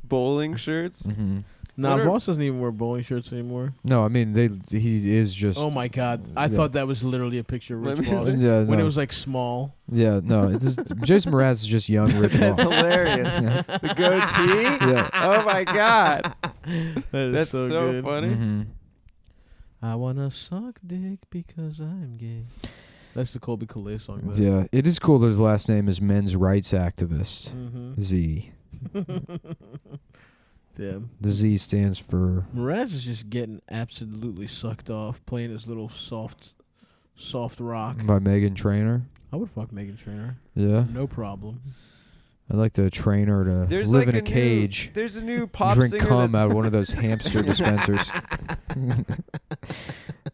Bowling shirts. Mm-hmm. Nah, What are- Voss doesn't even wear bowling shirts anymore. No, I mean he is just. Oh my god, I Yeah. thought that was literally a picture of Let Rich me Voss see. Yeah, when no. it was like small. Yeah, no. Jason Mraz is just young Rich That's Voss. hilarious. The goatee. Yeah. Oh my god. That is That's so, so good. funny. Mm-hmm. I wanna suck dick because I'm gay. That's the Colby Calais song. though. Yeah, it is cool that his last name is men's rights activist. Mhm. Z. Damn. The Z stands for. Mraz is just getting absolutely sucked off, playing his little soft rock. By Megan Trainor. I would fuck Megan Trainor. Yeah, No problem. I'd like to train her to There's live like in a cage, There's a new pop drink singer cum that out of one of those hamster dispensers.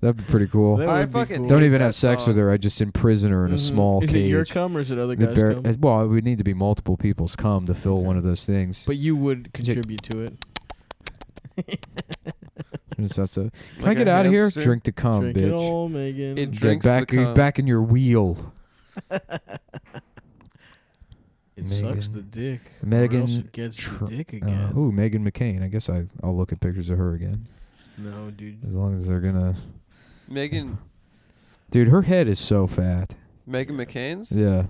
That'd be pretty cool. That I would be fucking cool. Don't hate even that have sex with song. her. I just imprison her in a Mhm. small Is cage. it your cum or is it other The guys' bear- cum? well, it would need to be multiple people's cum to fill Okay. one of those things. But you would contribute to it. Just has to- Can I Like get a out of here? hamster? Drink the cum, Drink it bitch. all, Megan. It Get drinks the back, cum. back in your wheel. It sucks Megan- the dick. Megan Or else it gets Tr- the dick again. Ooh, Megan McCain. I guess I'll look at pictures of her again. No, dude. As long as they're gonna. Megan Dude, her head is so fat. McCain's? Yeah.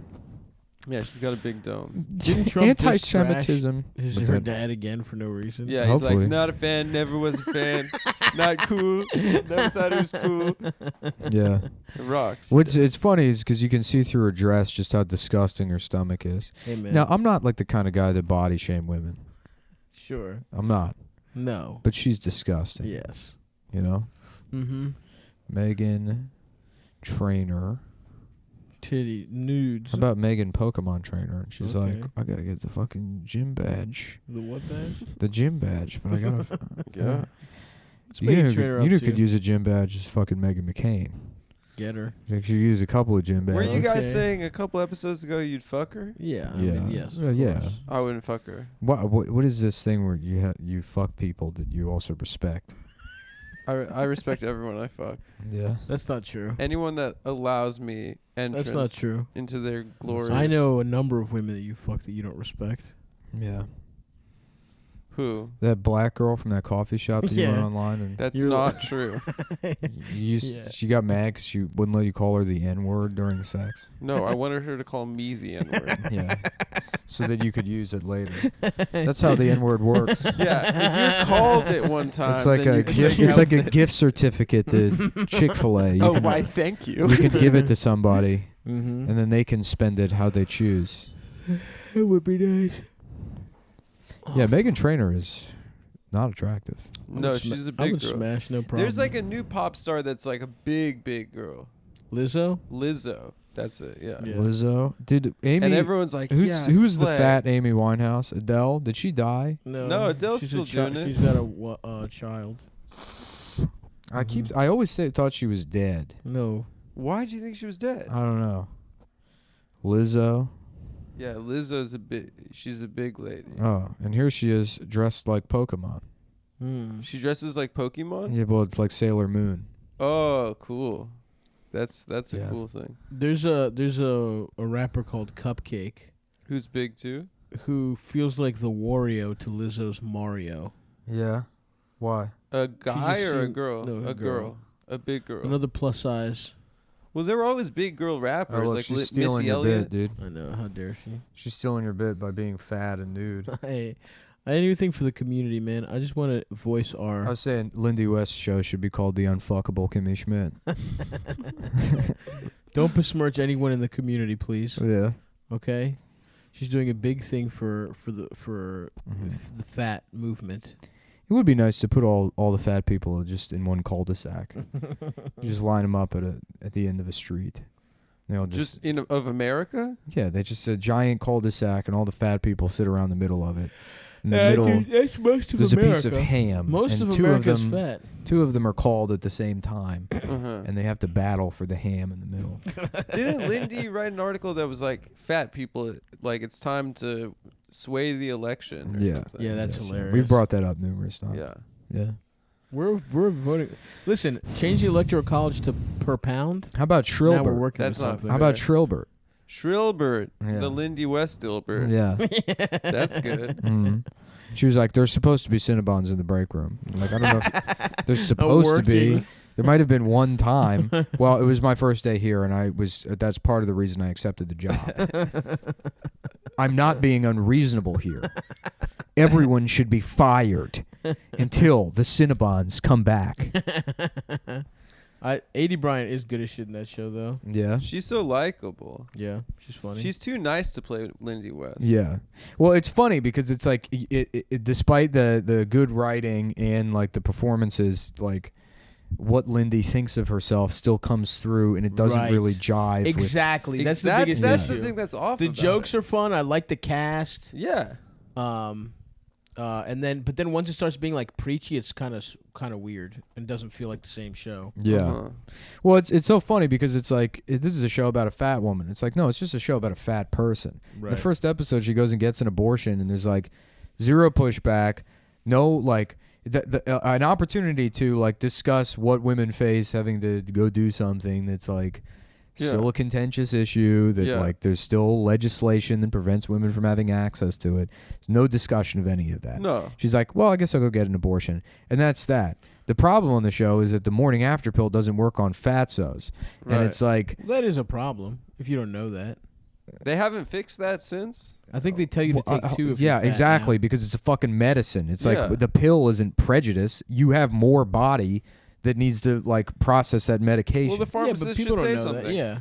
Yeah, she's got a big dome. Didn't Trump just Anti-Semitism. Is What's her that? dad again for no reason? Yeah, he's Hopefully. like, not a fan, never was a fan, not cool, never thought it was cool. Yeah. It rocks. What's it's funny is because you can see through her dress just how disgusting her stomach is. Hey, man. Now, I'm not like the kind of guy that body shame women. Sure. I'm not. No. But she's disgusting. Yes. You know? Mm-hmm. Megan Trainer. Titty nudes. How about Megan Pokemon Trainer? And she's Okay. like, I gotta get the fucking gym badge. The what badge? The gym badge, but I gotta. Yeah. What's You Megan know, Trainor you up know to? could use a gym badge as fucking Megan McCain. Get her. She could use a couple of gym Were badges. you guys Okay. saying a couple episodes ago you'd fuck her? Yeah. I Yeah. mean, yes. Yeah. Course. I wouldn't fuck her. What is this thing where you fuck people that you also respect? I respect everyone I fuck. Yeah. That's not true. Anyone that allows me entrance That's not true. into their glory. I know a number of women that you fuck that you don't respect. Yeah. Who? That black girl from that coffee shop that you Yeah. went online and That's You're not true. Yeah. she got mad because she wouldn't let you call her the N-word during sex. No, I wanted her to call me the N-word. Yeah. So that you could use it later. That's how the N-word works. Yeah, if you're called it one time, It's like then a you can gift, use it's like a it. gift certificate to Chick-fil-A. Oh, why? Thank you. You can give it to somebody, Mm-hmm. and then they can spend it how they choose. It would be nice. Yeah, Megan Trainor is not attractive. No, she's a I big would girl. smash, no problem. There's like a new pop star that's like a big girl. Lizzo. Lizzo. That's it. Yeah. Yeah. Lizzo. Did Amy? And everyone's like, who's yeah, who's the slay. fat Amy Winehouse? Adele? Did she die? No, Adele's she's still a chi- doing it. She's got a child. I always thought she was dead. No. Why do you think she was dead? I don't know. Lizzo. Yeah, Lizzo's she's a big lady. Oh, and here she is dressed like Pokemon. She dresses like Pokemon? Yeah, well, it's like Sailor Moon. Oh, cool. That's a Yeah. cool thing. There's a rapper called Cupcake Who's big too? who feels like the Wario to Lizzo's Mario. Yeah. Why? A guy just or a seen- girl? no, a girl. A big girl. Another plus size. Well, there were always big girl Oh, rappers look, like she's Missy stealing your Elliott. bit, dude. I know. How dare she? She's stealing your bit by being fat and nude. Hey, I didn't even think for the community, man. I just want to voice I our. was saying Lindy West's show should be called The Unfuckable Kimmy Schmidt. Don't besmirch anyone in the community, please. Yeah. Okay. She's doing a big thing for the Mhm. the fat movement. It would be nice to put all the fat people just in one cul-de-sac. You just line them up at the end of a street. They'll Just of America? yeah, they just a giant cul-de-sac and all the fat people sit around the middle of it. In the middle, dude, that's most of there's America. a piece of ham. Most and of two America's of them, fat. Two of them are called at the same time, Uh-huh. and they have to battle for the ham in the middle. Didn't Lindy write an article that was like, fat people, like it's time to sway the election or Yeah. something? Yeah, that's Yes, hilarious. We've brought that up numerous times. Yeah. Yeah. We're voting. Listen, change the electoral college to per pound. How about Now we're Trilbert? working That's with not something. How about Trilbert? Shrillbert, Yeah. the Lindy West Dilbert. Yeah. That's good. Mhm. She was like, "There's supposed to be Cinnabons in the break room." I'm like, I don't know if there's supposed to be. working. There might have been one time. Well, it was my first day here, and that's part of the reason I accepted the job. I'm not being unreasonable here. Everyone should be fired until the Cinnabons come back. 80 Bryant is good as shit in that show, though. Yeah. She's so likable. Yeah, she's funny. She's too nice to play Lindy West. Yeah. Well, it's funny because it's like, despite the good writing and like the performances, like what Lindy thinks of herself still comes through, and it doesn't Right. really jive. exactly. That's the That's biggest the issue. thing that's off. The about jokes it. are fun. I like the cast. Yeah. And then once it starts being like preachy, it's kind of weird and doesn't feel like the same show. Yeah. Uh-huh. Well, it's so funny because it's like this is a show about a fat woman. It's like no, it's just a show about a fat person. Right. The first episode, she goes and gets an abortion, and there's like zero pushback, no like an opportunity to like discuss what women face having to go do something that's like Still a contentious issue that like there's still legislation that prevents women from having access to it. There's no discussion of any of that. No. She's like, well, I guess I'll go get an abortion. And that's that. The problem on the show is that the morning after pill doesn't work on fatsos. Right. And it's like... That is a problem if you don't know that. They haven't fixed that since? I think they tell you to take 2 if yeah, you're fat exactly, now. because it's a fucking medicine. It's like the pill isn't prejudice. You have more body that needs to like process that medication. Well, the pharmacist should say something. That. Yeah.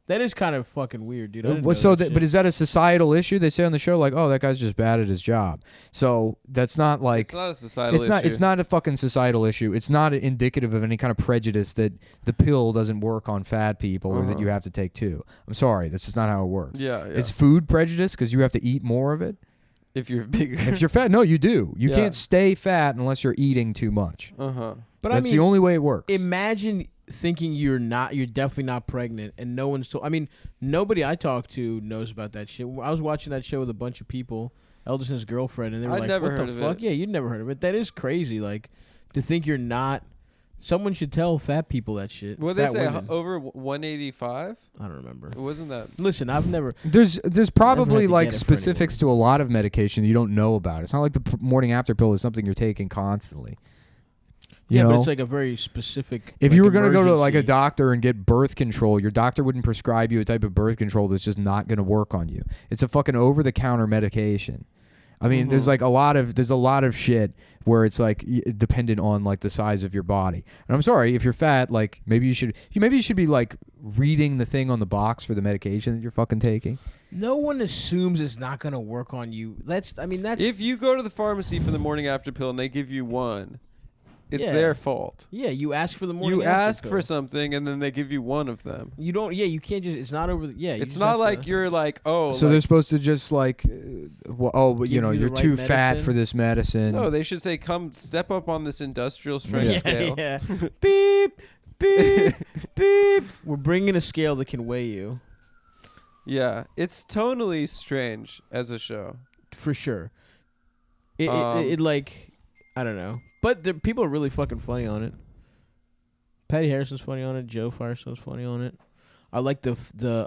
That is kind of fucking weird, dude. I didn't know So, that but is that a societal issue? They say on the show, like, "Oh, that guy's just bad at his job." So that's not like it's not a societal issue. It's not a fucking societal issue. It's not indicative of any kind of prejudice that the pill doesn't work on fat people or that you have to take 2. I'm sorry, that's just not how it works. Yeah. It's food prejudice because you have to eat more of it. If you're bigger. If you're fat, no, you do. You can't stay fat unless you're eating too much. But that's the only way it works. Imagine thinking you're definitely not pregnant, and no one's told. I mean, nobody I talk to knows about that shit. I was watching that show with a bunch of people, Elderson's girlfriend, and they were I'd like, never "What heard the of fuck? it. Yeah, you'd never heard of it. That is crazy. Like, to think you're not. Someone should tell fat people that shit. What they Fat say women. over 185? I don't remember. It wasn't that. Listen, I've never. There's probably to like get it for specifics to a lot of medication you don't know about. It's not like the morning after pill is something you're taking constantly. You know? But it's like a very specific. If like, you were going to go to like a emergency. doctor and get birth control, your doctor wouldn't prescribe you a type of birth control that's just not going to work on you. It's a fucking over-the-counter medication. I mean, there's like a lot of shit where it's like dependent on like the size of your body. And I'm sorry if you're fat, like maybe you should be like reading the thing on the box for the medication that you're fucking taking. No one assumes it's not going to work on you. That's. If you go to the pharmacy for the morning after pill and they give you one, it's their fault. Yeah, you ask for the morning. You after ask pill. for something and then they give you one of them. You don't. Yeah, you can't just. It's not over. You It's just not have like to you're like, oh. So like, they're supposed to just like, but Give you know, you the you're right too fat medicine? for this medicine. no, they should say, come step up on this industrial strength scale. Yeah. Beep, beep, beep. We're bringing a scale that can weigh you Yeah, it's tonally strange as a show. for sure. It like, I don't know, but people are really fucking funny on it. Patty Harrison's funny on it. Joe Firestone's funny on it. I like the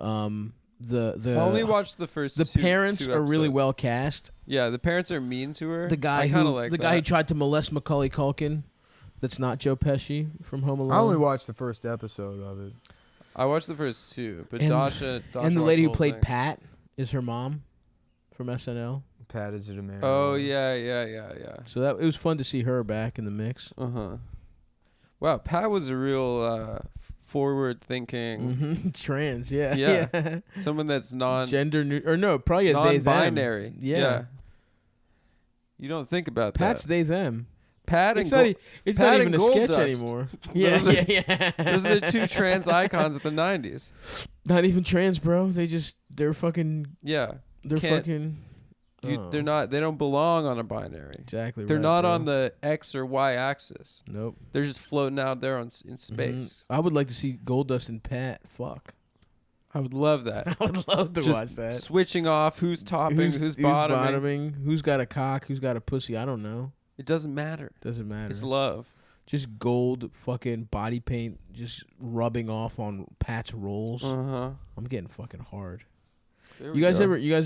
I only watched the first. the two parents are really episodes. well cast. Yeah, the parents are mean to her. The guy I who kinda like the that. guy who tried to molest Macaulay Culkin, that's not Joe Pesci from Home Alone. I only watched the first episode of it. I watched the first 2, but And- Dasha and the watched lady who whole played thing. Pat is her mom from SNL. Pat is it a man? Oh yeah. So it was fun to see her back in the mix. Wow, Pat was a real forward-thinking, Trans, yeah. Yeah. someone that's Gender or no, probably a they them. non-binary. Yeah. You don't think about Pat's that. they them. Pat It's and not, it's Pat not and even a sketch Goldust. anymore. Yeah, Those are- yeah. those are the 2 trans icons of the 90s. Not even trans, bro. They're fucking. Yeah. They're Can't- fucking. They're not. They don't belong on a binary. Exactly. They're right, not bro. on the X or Y axis. Nope. They're just floating out there in space. I would like to see Goldust and Pat fuck. I would love that. I would love to Just watch that. Switching off who's topping, who's bottoming. Who's got a cock? Who's got a pussy? I don't know. It doesn't matter. Doesn't matter. It's love. Just gold fucking body paint just rubbing off on Pat's rolls. Uh-huh. I'm getting fucking hard. There You we guys go.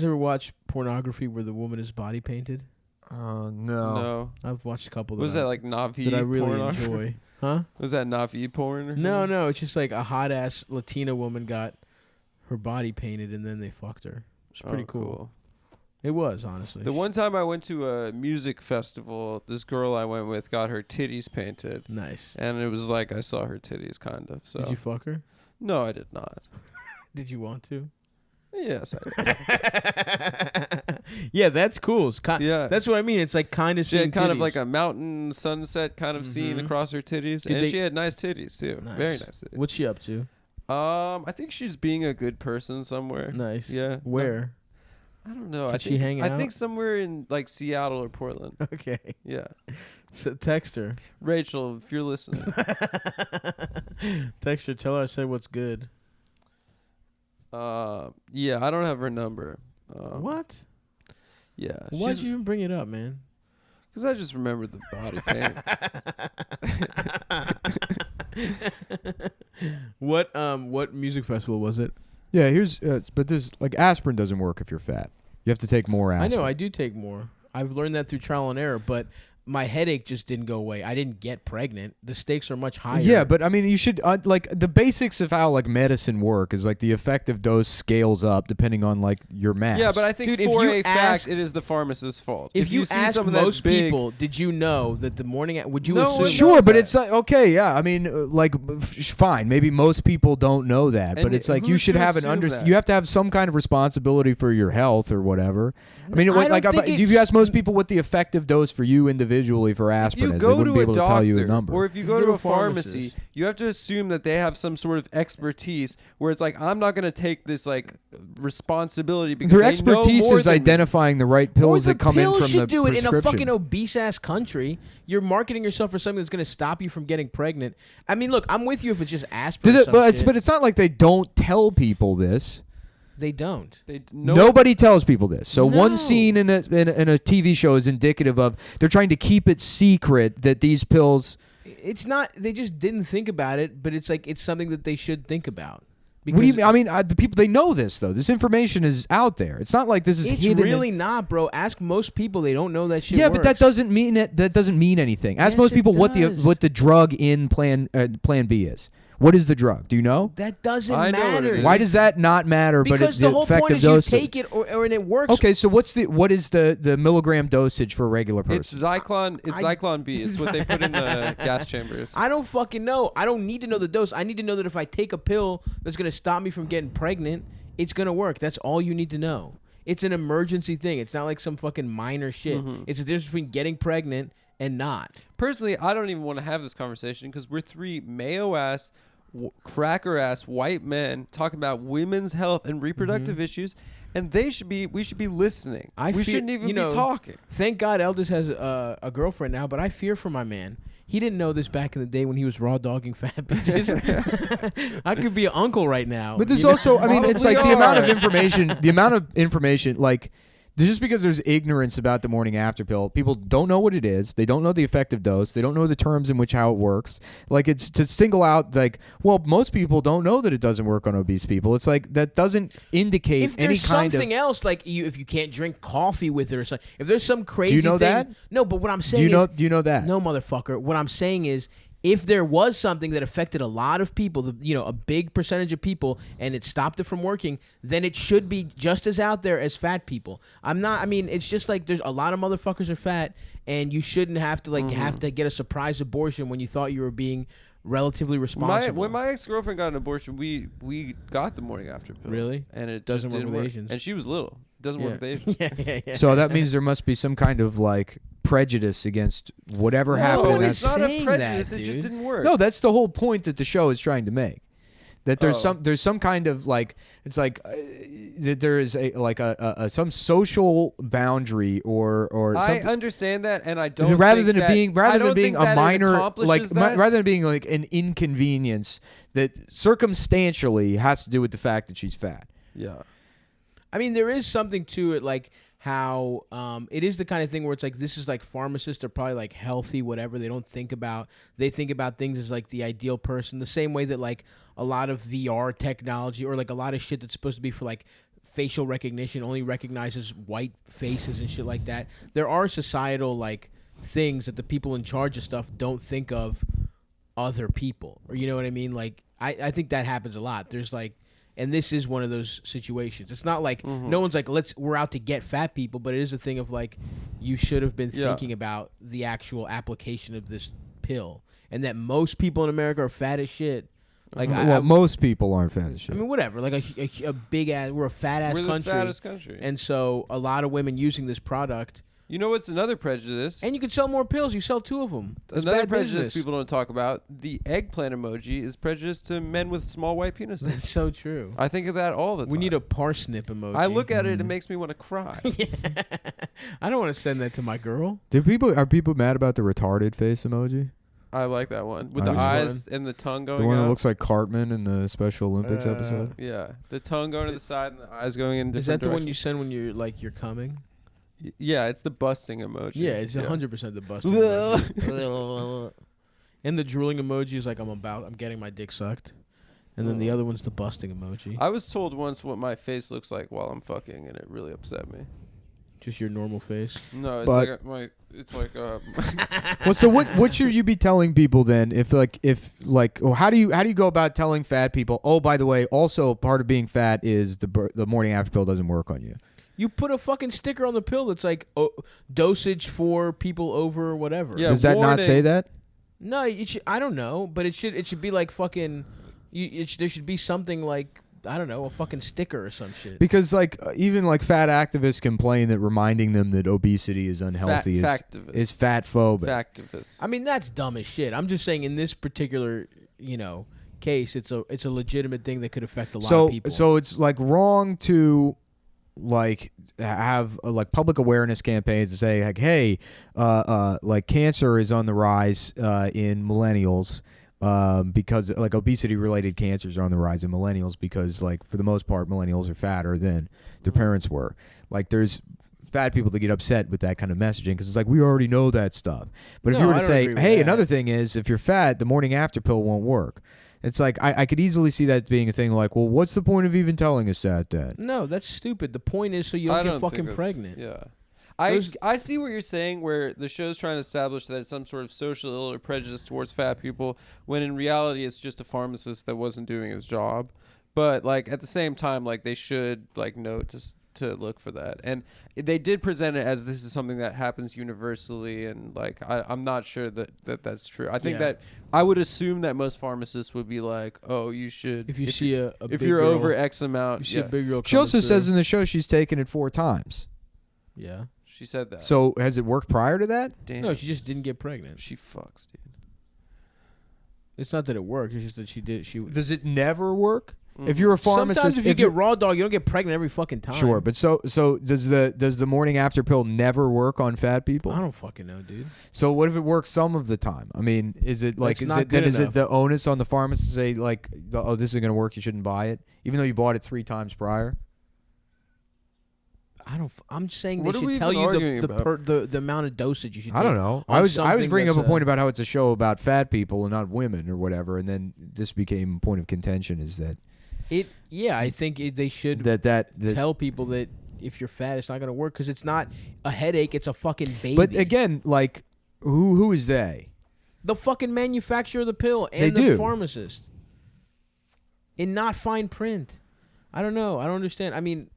ever watch pornography where the woman is body painted? No. No. I've watched a couple. Was that like Navi that I really porn? enjoy? Huh? Was that Navi porn or something? No. It's just like a hot ass Latina woman got her body painted and then they fucked her. It's pretty Oh, cool. It was honestly. The one time I went to a music festival, this girl I went with got her titties painted. Nice. And it was like I saw her titties kind of. So Did you fuck her? No, I did not. Did you want to? Yes, I did. Yeah, that's cool. It's Yeah. That's what I mean. It's like kind of She seeing had kind of titties. like a mountain sunset kind of scene Mhm. across her titties. Did and they- she had nice titties too. Nice. Very nice titties. What's she up to? I think she's being a good person somewhere. Nice. Yeah. Where? I don't know. Can I she think, hang I out? think somewhere in like Seattle or Portland. Okay. Yeah. So text her. Rachel, if you're listening. Text her. Tell her I said what's good. Yeah, I don't have her number. What? Yeah. Why'd you even bring it up, man? Because I just remember the body pain. What music festival was it? Yeah, but this like aspirin doesn't work if you're fat. You have to take more aspirin. I know, I do take more. I've learned that through trial and error, but my headache just didn't go away. I didn't get pregnant. The stakes are much higher. Yeah, but I mean, you should like the basics of how like medicine work is like the effective dose scales up depending on like your mass. Yeah, but I think Dude, for if you a ask- fact, it is the pharmacist's fault. if you see ask someone that's most big, people, did you know that the morning would you No assume? one sure, knows but that. it's like okay, yeah. I mean, fine. Maybe most people don't know that, but And it's like you who's should to have assume that? You have to have some kind of responsibility for your health or whatever. I mean, I don't think if you ask most people what the effective dose for you individually for if aspirin you is, they go wouldn't to be a able to tell you a doctor number. or if you go to a pharmacy, you have to assume that they have some sort of expertise where it's like, I'm not going to take this like responsibility because Their they expertise know more is than me. identifying the right pills that come in from should the do it in a prescription. fucking obese ass country. You're marketing yourself for something that's going to stop you from getting pregnant. I mean, look, I'm with you if it's just aspirin. But it's not like they don't tell people this. They don't. Nobody tells people this. So No. one scene in a TV show is indicative of they're trying to keep it secret that these pills. It's not. They just didn't think about it, but it's like it's something that they should think about. What do you mean? I mean, the people, they know this though. This information is out there. It's not like this is It's hidden. really not, bro. Ask most people; they don't know that shit. Yeah, but that works. doesn't mean it. That doesn't mean anything. Ask Yes, most it people does. what the drug in Plan B is. What is the drug? Do you know? That doesn't I know what matter. it is. Why does that not matter? Because but the the whole effective point is you dose. take it, or and it works. Okay, so what is the milligram dosage for a regular person? It's Zyklon. It's Zyklon B. It's what they put in the gas chambers. I don't fucking know. I don't need to know the dose. I need to know that if I take a pill that's going to stop me from getting pregnant, it's going to work. That's all you need to know. It's an emergency thing. It's not like some fucking minor shit. It's the difference between getting pregnant and not. Personally, I don't even want to have this conversation because we're three mayo-ass, cracker-ass white men talking about women's health and reproductive issues, and we should be listening. We shouldn't even be talking. Thank God Elders has a girlfriend now, but I fear for my man. He didn't know this back in the day when he was raw dogging fat bitches. I could be an uncle right now. But there's also, I mean, it's like the amount of Probably information, like just because there's ignorance about the morning after pill, people don't know what it is. They don't know the effective dose. They don't know the terms in which how it works. Like it's to single out like, well, most people don't know that it doesn't work on obese people. It's like that doesn't indicate if any there's kind of something else, like if you can't drink coffee with it or something, if there's some crazy Do you know thing, that? No, but what I'm Do saying you know that? no, motherfucker. What I'm saying is, if there was something that affected a lot of people, a big percentage of people, and it stopped it from working, then it should be just as out there as fat people. It's just like there's a lot of motherfuckers are fat, and you shouldn't have to have to get a surprise abortion when you thought you were being relatively responsible. When my ex-girlfriend got an abortion, we got the morning after pill. Really? And it Doesn't just work didn't with Asians. And she was little. Doesn't work with Asians. yeah. So that means there must be some kind of like prejudice against whatever happened. No, in it's that not a saying prejudice. that, It just dude. didn't work. No, that's the whole point that the show is trying to make. That there's Oh. there's some kind of like it's like that there is a some social boundary or I something. understand that, and I Is don't. it rather think than it being I don't think a that it minor accomplishes that. rather than being like an inconvenience that circumstantially has to do with the fact that she's fat. Yeah. I mean, there is something to it, like how it is the kind of thing where it's like this is like pharmacists are probably like healthy, whatever. They think about things as like the ideal person, the same way that like a lot of VR technology or like a lot of shit that's supposed to be for like facial recognition only recognizes white faces and shit like that. There are societal like things that the people in charge of stuff don't think of other people, or you know what I mean? Like I think that happens a lot. There's like. And this is one of those situations. It's not like no one's like, we're out to get fat people, but it is a thing of like, you should have been thinking about the actual application of this pill, and that most people in America are fat as shit. Like, most people aren't fat as shit. I mean, whatever. Like a big ass, we're a fat ass We're country. the fattest country. And so a lot of women using this product. You know what's another prejudice? And you can sell more pills. You sell 2 of them. That's Another bad prejudice business. people don't talk about, the eggplant emoji is prejudice to men with small white penises. That's so true. I think of that all the time. We need a parsnip emoji. I look at it, it makes me want to cry. I don't want to send that to my girl. Are people mad about the retarded face emoji? I like that one. With I the was eyes and the tongue going The one that out. looks like Cartman in the Special Olympics episode. Yeah. The tongue going to the side and the eyes going in different Is that the one you directions. send when you're coming? Yeah, it's the busting emoji. Yeah, it's 100% the busting emoji. And the drooling emoji is like I'm getting my dick sucked. And then the other one's the busting emoji. I was told once what my face looks like while I'm fucking, and it really upset me. Just your normal face. No, it's But- like it's like Well, so what should you be telling people then? If or how do you go about telling fat people? Oh, by the way, also part of being fat is the morning after pill doesn't work on you. You put a fucking sticker on the pill that's like dosage for people over whatever. Yeah. Does that not say warning. that? No, it should, I don't know, but it should be like fucking. There should be something like, I don't know, a fucking sticker or some shit. Because even fat activists complain that reminding them that obesity is unhealthy is fat phobic. Factivists. I mean, that's dumb as shit. I'm just saying in this particular, case, it's a legitimate thing that could affect a lot of people. So it's wrong to have public awareness campaigns to say hey, cancer is on the rise in millennials. Because obesity related cancers are on the rise in millennials because for the most part millennials are fatter than their parents were. There's fat people that get upset with that kind of messaging because it's we already know that stuff. But if you were to say, hey, another thing is if you're fat, the morning after pill won't work. It's I could easily see that being a thing well, what's the point of even telling us that? No, that's stupid. The point is so you don't get fucking pregnant. Yeah. I see what you're saying, where the show's trying to establish that it's some sort of social ill or prejudice towards fat people, when in reality it's just a pharmacist that wasn't doing his job. But at the same time, they should know to look for that. And they did present it as this is something that happens universally, and I'm not sure that's true. I think that I would assume that most pharmacists would be like, oh, you should if you see a if big you're girl, over X amount. you see a big girl. She also coming says through. in the show she's taken it 4 times. Yeah. She said that. So has it worked prior to that? Damn. No, she just didn't get pregnant. She fucks, dude. It's not that it worked. It's just that she did. Does it never work? If you're a pharmacist, Sometimes if you get raw dog, you don't get pregnant every fucking time. Sure, but so does the morning after pill never work on fat people? I don't fucking know, dude. So what if it works some of the time? I mean, is it That's is not it good then is it enough. the onus on the pharmacist to say oh, this isn't going to work, you shouldn't buy it, even though you bought it 3 times prior? I'm saying they What are we should tell even you arguing the amount of dosage you should. I don't take know. on I was something bringing up that's a point about how it's a show about fat people and not women or whatever, and then this became a point of contention. Is that I think they should that tell people that if you're fat, it's not going to work because it's not a headache. It's a fucking baby. But again, who is they? The fucking manufacturer of the pill They and the do. pharmacist. In not fine print. I don't know. I don't understand. I mean,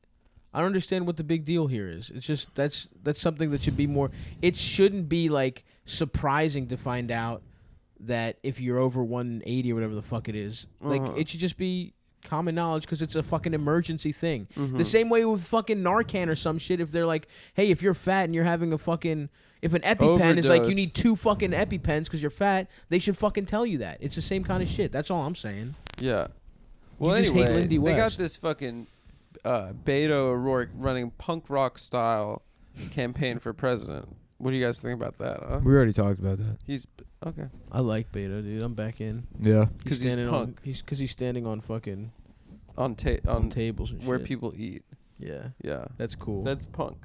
I don't understand what the big deal here is. It's just that's something that should be more. It shouldn't be surprising to find out that if you're over 180 or whatever the fuck it is, it should just be common knowledge because it's a fucking emergency thing. The same way with fucking Narcan or some shit. If they're like, hey, if you're fat and you're having a fucking if an EpiPen is you need 2 fucking EpiPens because you're fat, they should fucking tell you that. It's the same kind of shit. That's all I'm saying. Yeah. Well, You just hate anyway, Lindy they got West. this fucking Beto O'Rourke running punk rock style campaign for president. What do you guys think about that? Huh? We already talked about that. He's okay I like Beto, dude. I'm back in. Yeah. because he's standing punk he's standing on fucking on on tables and where shit. people eat. Yeah, Yeah, that's cool. that's punk.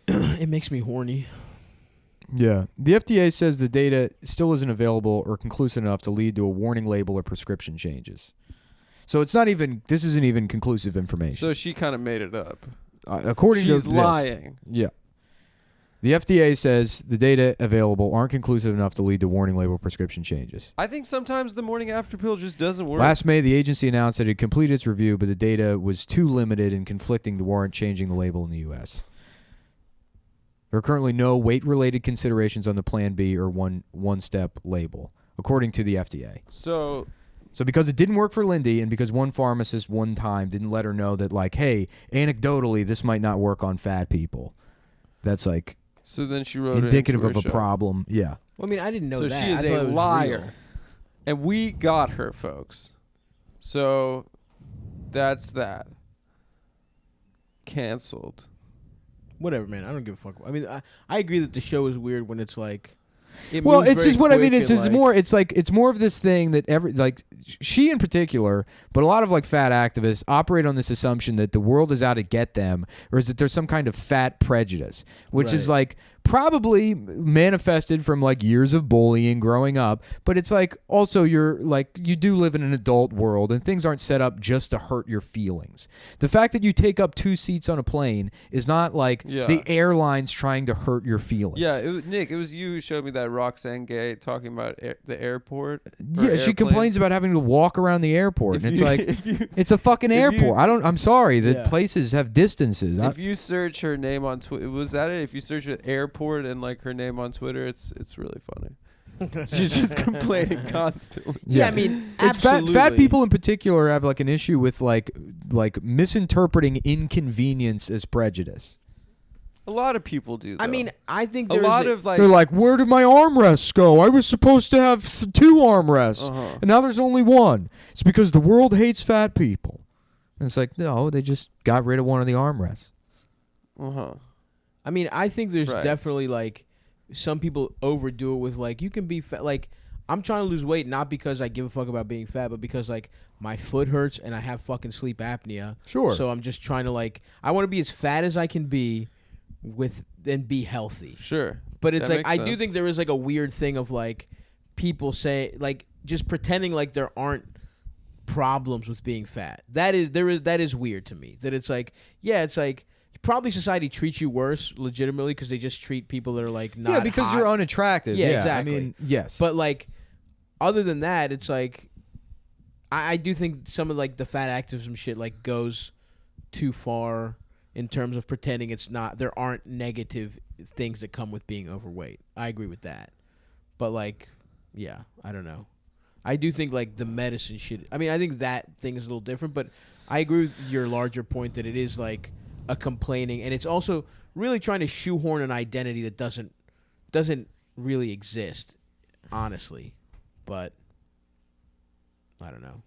It makes me horny. Yeah. The FDA says the data still isn't available or conclusive enough to lead to a warning label or prescription changes. So it's not even. This isn't even conclusive information. So she kind of made it up. According She's to this, lying. Yeah. The FDA says the data available aren't conclusive enough to lead to warning label prescription changes. I think sometimes the morning after pill just doesn't work. Last May, the agency announced that it had completed its review, but the data was too limited and conflicting to warrant changing the label in the U.S. There are currently no weight-related considerations on the Plan B or one-step label, according to the FDA. So because it didn't work for Lindy and because one pharmacist one time didn't let her know that, hey, anecdotally, this might not work on fat people. That's, so then she wrote indicative it of into a her show. problem. Yeah. Well, I mean, I didn't know So that. she is I thought a it was liar. real. And we got her, folks. So that's that. Canceled. Whatever, man. I don't give a fuck. I mean, I agree that the show is weird when it's Well, moves it's very just what I mean. quick It's and, just like- more. It's like it's more of this thing that she in particular, but a lot of like fat activists operate on this assumption that the world is out to get them, or is that there's some kind of fat prejudice, which is Right. like probably manifested from like years of bullying growing up. But it's like also you're like you do live in an adult world, and things aren't set up just to hurt your feelings. The fact that you take up 2 seats on a plane is not like the airline's trying to hurt your feelings. Yeah, Nick, it was you who showed me that Roxanne Gay talking about the airport. Yeah, she complains about having to walk around the airport, and it's like it's a fucking airport. I'm sorry that places have distances. If you search her name on Twitter, was that it? If you search it, airport and like her name on Twitter, it's really funny. She's just complaining constantly. Yeah, I mean, it's absolutely. fat people in particular have like an issue with like misinterpreting inconvenience as prejudice. A lot of people do. Though. I mean, I think a there's lot of like they're like, where did my armrests go? I was supposed to have 2 armrests, and now there's only 1. It's because the world hates fat people. And it's like, no, they just got rid of one of the armrests. I mean, I think there's definitely like some people overdo it with like you can be fat. Like I'm trying to lose weight not because I give a fuck about being fat, but because like my foot hurts and I have fucking sleep apnea. Sure. So I'm just trying to like I want to be as fat as I can be with and be healthy. Sure. But it's That like makes I do sense. think there is like a weird thing of like people say like just pretending like there aren't problems with being fat. That is weird to me. That it's like it's like probably society treats you worse legitimately because they just treat people that are like not because hot. you're unattractive. Yeah, exactly. I mean, yes. But like other than that, it's like I do think some of like the fat activism shit like goes too far in terms of pretending there aren't negative things that come with being overweight. I agree with that. But like, yeah, I don't know. I do think like the medicine shit. I mean, I think that thing is a little different, but I agree with your larger point that it is like a complaining, and it's also really trying to shoehorn an identity that doesn't really exist, honestly. But I don't know.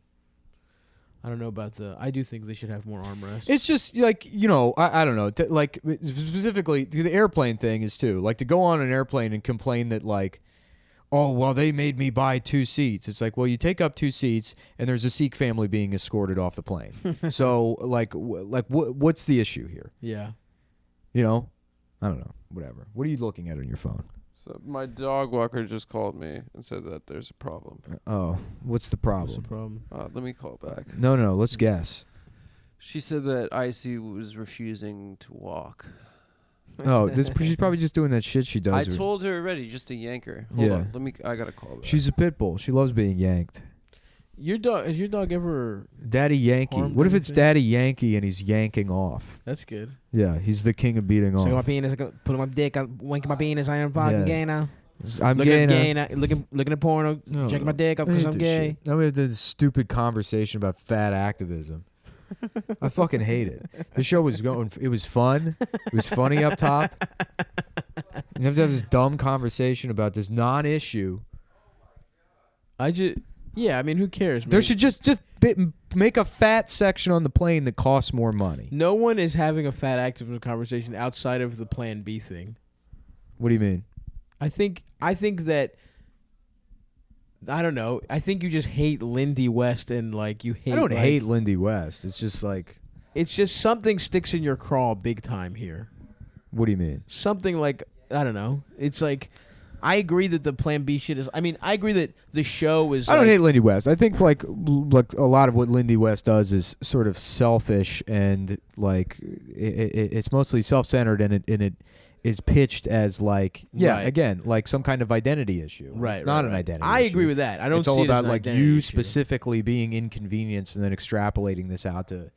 I don't know about I do think they should have more armrests. It's just like, I don't know. Like specifically, the airplane thing is too. Like to go on an airplane and complain that like, oh, well, they made me buy 2 seats. It's like, well, you take up 2 seats, and there's a Sikh family being escorted off the plane. So, what's the issue here? Yeah. I don't know. Whatever. What are you looking at on your phone? So my dog walker just called me and said that there's a problem. Oh, what's the problem? What's the problem? Let me call back. No, let's guess. She said that Icy was refusing to walk. Oh, she's probably just doing that shit she does. I told her already just to yank her. Hold on. I gotta call back. She's a pit bull. She loves being yanked. Has your dog ever Daddy Yankee? harmed What if it's anything? Daddy Yankee and he's yanking off? That's good. Yeah, he's the king of beating So my off. penis, put my dick, wanking my penis, I am fucking Yeah. gay now. I'm looking gay now. looking at porno, No, checking my dick up because I'm gay. Now we have this stupid conversation about fat activism. I fucking hate it. The show was going. It was fun. It was funny up top. You have to have this dumb conversation about this non-issue. I mean, who cares, man? There should just make a fat section on the plane that costs more money. No one is having a fat activism conversation outside of the Plan B thing. What do you mean? I think that I don't know. I think you just hate Lindy West and like you hate. I don't like, hate Lindy West. It's just like. It's just something sticks in your craw big time here. What do you mean? Something like I don't know. It's like I agree that the Plan B shit is. I mean, I agree that the show is. I don't hate Lindy West. I think like a lot of what Lindy West does is sort of selfish and like it's mostly self-centered and it is pitched as like again like some kind of identity issue. Right. It's not an identity. I issue. agree with that. I don't. It's see all it as about an like identity you issue. specifically being inconvenienced and then extrapolating this out to,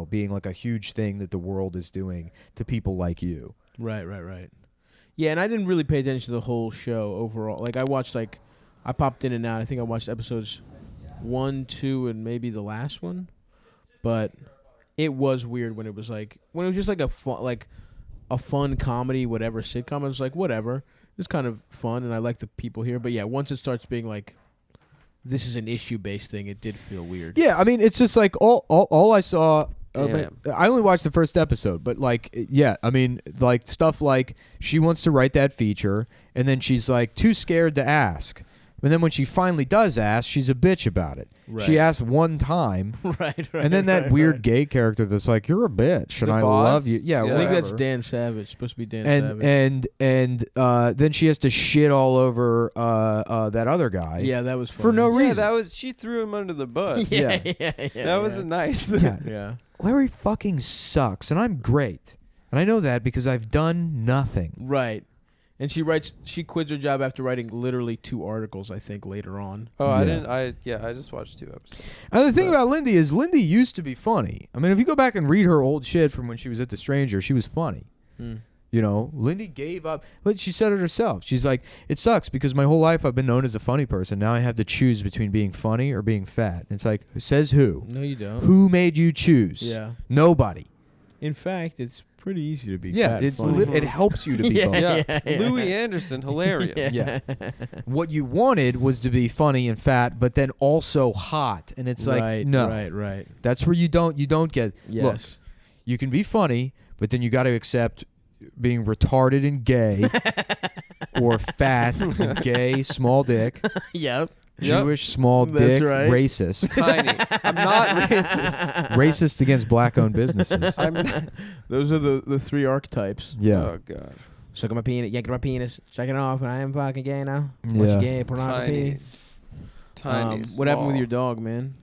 being like a huge thing that the world is doing to people like you. Right. Yeah, and I didn't really pay attention to the whole show overall. Like I watched I popped in and out. I think I watched episodes 1, 2, and maybe the last one. But it was weird when it was just like a fun comedy, whatever sitcom. I was like, whatever. It's kind of fun, and I like the people here. But yeah, once it starts being like, this is an issue-based thing, it did feel weird. Yeah, I mean, it's just like all I saw Damn. I only watched the first episode, but like, yeah, I mean, like stuff like she wants to write that feature, and then she's like too scared to ask. And then when she finally does ask, she's a bitch about it. Right. She asked one time, right, and then that weird gay character that's like, "You're a bitch, and The I boss? love you." Yeah, Yeah. I think that's whatever. Dan Savage. Supposed to be Dan Savage. And then she has to shit all over that other guy. Yeah, that was funny. For no Yeah, reason. that was she threw him under the bus. yeah, Yeah. yeah. That wasn't nice. Yeah. Yeah. Larry fucking sucks, and I'm great, and I know that because I've done nothing. Right. And she quits her job after writing literally 2 articles, I think, later on. Oh, Yeah. I didn't. I just watched 2 episodes. And the thing But- about Lindy is Lindy used to be funny. I mean, if you go back and read her old shit from when she was at The Stranger, she was funny. You know, Lindy gave up. She said it herself. She's like, it sucks because my whole life I've been known as a funny person. Now I have to choose between being funny or being fat. And it's like, says who? No, you don't. Who made you choose? Yeah. Nobody. In fact, it's pretty easy to be Yeah, fat it's funny. it helps you to be Yeah. funny. Yeah, Louis Anderson, hilarious. Yeah. What you wanted was to be funny and fat, but then also hot. And it's like, right, no. Right. That's where you don't get. Yes. Look, you can be funny, but then you got to accept being retarded and gay, or fat and gay, small dick, Yep. Jewish, small That's dick, right. racist, Tiny. I'm not racist. racist against black-owned businesses. I'm not. Those are the 3 archetypes. Yeah, Oh god. Sucking my penis, yanking my penis, checking it off, and I am fucking gay now. yeah. What's gay? Pornography. Tiny. What happened with small. your dog, man?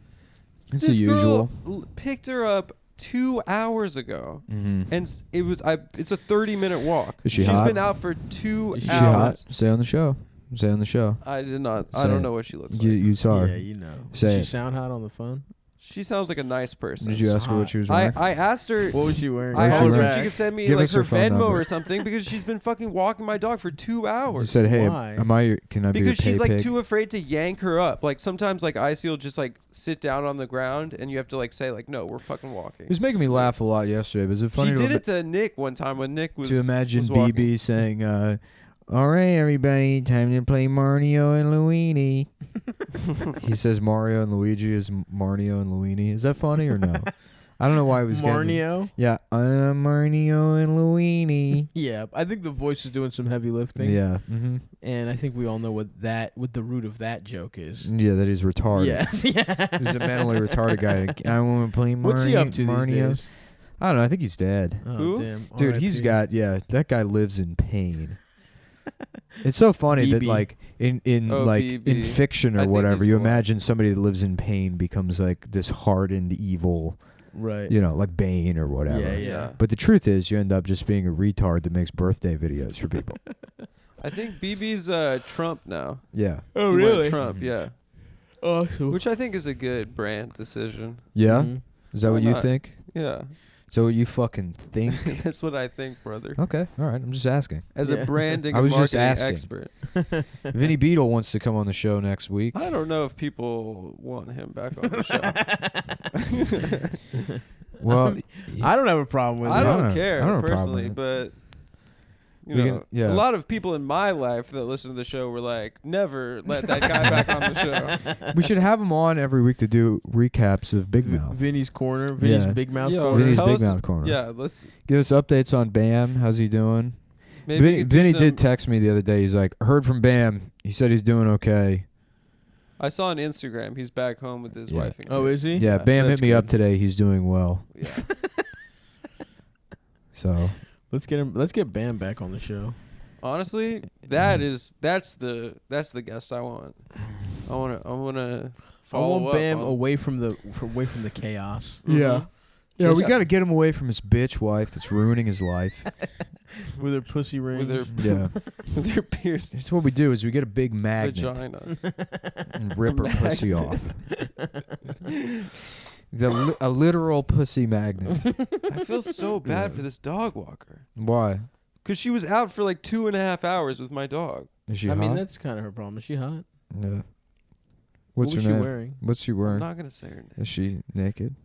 It's This the usual. girl picked her up 2 hours ago, Mm-hmm. and it's a 30-minute walk. Is she She's hot? been out for 2 Is Is she she hours. hot? Say on the show. Say on the show. I did not. I Say don't it. know what she looks You like. you saw her. Yeah, you know. Say Did she it. sound hot on the phone? She sounds like a nice person. Did you ask her what hot. she was wearing? I asked her. What was she wearing? I What was asked she her wearing? if she could send me Give like us her her phone Venmo number. or something because she's been fucking walking my dog for 2 You hours. said, "Hey, Why? am I? Can I be your Because she's pay like pig?" too afraid to yank her up. Like sometimes like Icy will just like sit down on the ground and you have to like say like no, we're fucking walking. It was making me laugh a lot yesterday. Was it funny She to did it to Nick one time when Nick was to imagine was walking. BB saying, "All right, everybody, time to play Mario and Luigi." He says Mario and Luigi is Mario and Luigi. Is that funny or no? I don't know why it was getting. Marnio? Yeah, I'm Mario and Luigi. Yeah, I think the voice is doing some heavy lifting. Yeah. Mm-hmm. And I think we all know what the root of that joke is. Yeah, that he's retarded. Yes. Yeah. He's a mentally retarded guy. I want to play Mario. What's he up to Mario. these days? I don't know. I think he's dead. Oh, Who? damn. Dude, he's RIP. got that guy lives in pain. It's so funny that BB. like in Oh, like BB. in fiction I or think whatever, he's you alive. imagine somebody that lives in pain becomes like this hardened evil, Right. you know, like Bane or whatever. Yeah, Yeah. But the truth is, you end up just being a retard that makes birthday videos for people. I think BB's Trump now. Yeah. Oh, He went really? Trump, yeah. Awesome. Which I think is a good brand decision. Yeah. Mhm. Is that Why what you not? think? Yeah. Is that what you fucking think? That's what I think, brother. Okay. All right. I'm just asking. As Yeah. a branding I and was just marketing asking. expert. Vinny Beetle wants to come on the show next week. I don't know if people want him back on the show. Well, I don't have a problem with I it. don't I care don't have a problem personally, with but you We know, can- yeah. a lot of people in my life that listen to the show were like, "Never let that guy back on the show." we should have him on every week to do recaps of Big Mouth. Vinny's corner. Vinny's Yeah. big mouth Yo, corner. Vinny's tell Big us- Mouth Corner. Yeah, let's. Give us updates on Bam. How's he doing? Maybe we could do Vinny some- did text me the other day. He's like, heard from Bam. He said he's doing okay. I saw on Instagram he's back home with his Yeah. wife. And Oh, kid. is he? Yeah, Bam That's hit me up good. today. He's doing well. Yeah. So Let's get him. Let's get Bam back on the show. Honestly, that's the guest I want. I wanna follow I want up Bam on- away from the chaos. yeah, yeah, Just- we got to get him away from his bitch wife that's ruining his life. With her pussy rings. with her Yeah, with her pierced that's what we do. Is we get a big magnet vagina. and rip her pussy off. A literal pussy magnet. I feel so bad for this dog walker Why? because she was out for like 2.5 hours with my dog. Is she I hot? mean, that's kind of her problem. Is she hot? Yeah. What What's was her she name? wearing? What's she I'm wearing? not gonna say her name. Is she naked?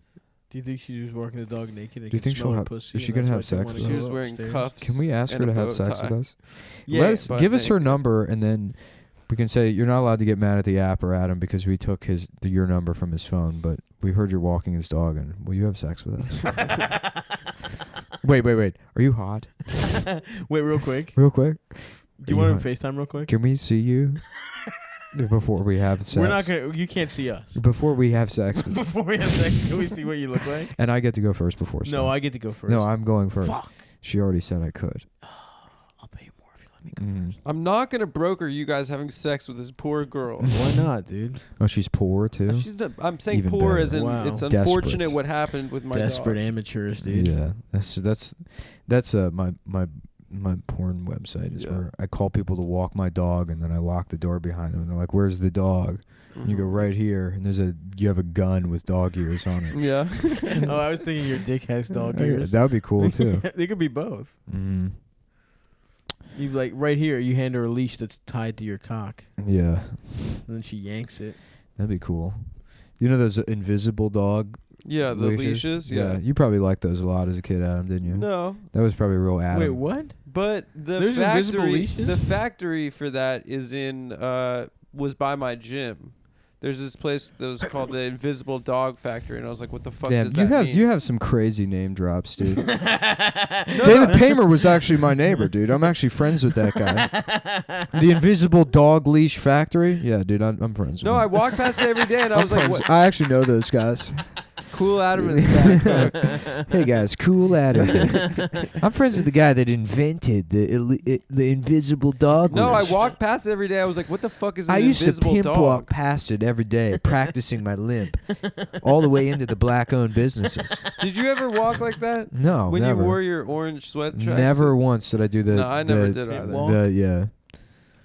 Do you think she was walking the dog naked? And Do you could think smell she'll her have- pussy is she and gonna that's have why sex didn't with wanna She go was wearing upstairs? cuffs. Can we ask her and to a have bow sex tie. with us? Yeah, Let us but give us her naked. number and then We can say you're not allowed to get mad at the app or Adam because we took your number from his phone, but we heard you're walking his dog, and will you have sex with us? Wait. Are you hot? Wait, real quick. Real quick. Do you want to FaceTime real quick? Can we see you before we have sex? We're not gonna. You can't see us. Before we have sex. Before we have sex, can we see what you look like? And I get to go first before. No, I get to go first. No, I'm going first. Fuck. She already said I could. I'll pay you more if you let me go first. I'm not gonna broker you guys having sex with this poor girl. Why not, dude? Oh, she's poor too. I'm saying Even poor better. as in Wow. it's Desperate. unfortunate what happened with my Desperate dog. amateurs, dude. Yeah, that's my porn website is where I call people to walk my dog, and then I lock the door behind them, and they're like, "Where's the dog?" And you go right here, and you have a gun with dog ears on it. Yeah. Oh, I was thinking your dick has dog ears. That would be cool too. They could be both. Mm. You like right here. You hand her a leash that's tied to your cock, Yeah, and then she yanks it. that'd be cool. You know those invisible dog Yeah, the leashes. Yeah. You probably liked those a lot as a kid, Adam, didn't you? No, That was probably real Adam. Wait, what? but the There's invisible factory, leashes? the factory for that is was by my gym. There's this place that was called the Invisible Dog Factory, and I was like, "What the fuck Damn, does that mean?" you have some crazy name drops, dude. David Paymer was actually my neighbor, dude. I'm actually friends with that guy. The Invisible Dog Leash Factory? Yeah, dude, I'm friends with No, him. I walked past it every day, and I was like, friends. "What?" I actually know those guys. Cool Adam in the back, folks. Hey guys, cool Adam. I'm friends with the guy that invented the invisible dog. No, I leash. walked past it every day. I was like, "What the fuck is an I used to invisible pimp dog?" walk past it every day, practicing my limp, all the way into the black-owned businesses. Did you ever walk like that? No, When never. you wore your orange sweat tracks? Never once did I do the. No, I never the- did Pimp either. walk? Yeah,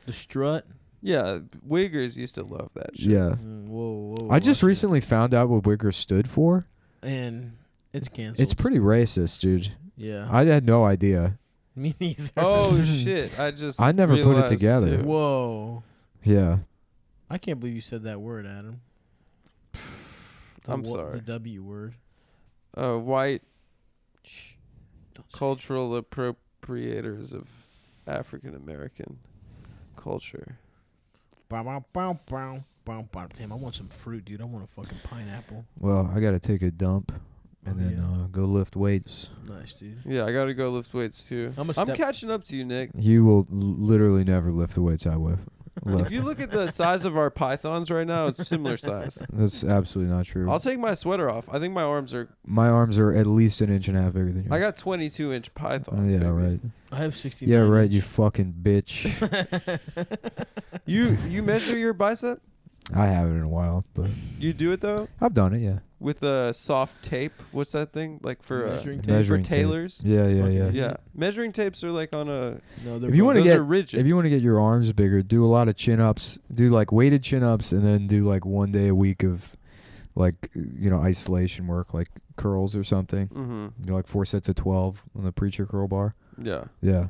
The strut. Yeah, Wiggers used to love that shit. yeah. Whoa. I just watch recently found out what Wigger stood for. it. And it's canceled. It's pretty racist, dude. yeah. I had no idea. Me neither. Oh shit! I never put it realized, together. too. Whoa. Yeah. I can't believe you said that word, Adam. I'm sorry. The W word. White Shh. Don't say cultural appropriators of African American culture. Bow, bow, bow, bow, bow, bow. Damn, I want some fruit, dude. I want a fucking pineapple. Well, I got to take a dump and Oh, then yeah. go lift weights. Nice, dude. Yeah, I gotta go lift weights too. I'm a I'm step- catching up to you, Nick. You will literally never lift the weights I lift. If you look at the size of our pythons right now, it's similar size. That's absolutely not true. I'll take my sweater off. I think my arms are. My arms are at least an inch and a half bigger than yours. I got 22-inch pythons. Yeah, baby. right. I have 69. Yeah, right. inch. You fucking bitch. You measure your bicep? I haven't in a while, but You do it though I've done it. Yeah. with a soft tape. What's that thing like for Measuring tape? Measuring for tape. tailors? Yeah, yeah, yeah. Yeah, measuring tapes are like on a. No, they're If you both- wanna Those get- are rigid. If you want to get your arms bigger, do a lot of chin ups. Do like weighted chin ups, and then do like 1 day a week of, like isolation work, like curls or something. Mm-hmm. You like 4 sets of 12 on the preacher curl bar. Yeah. Yeah,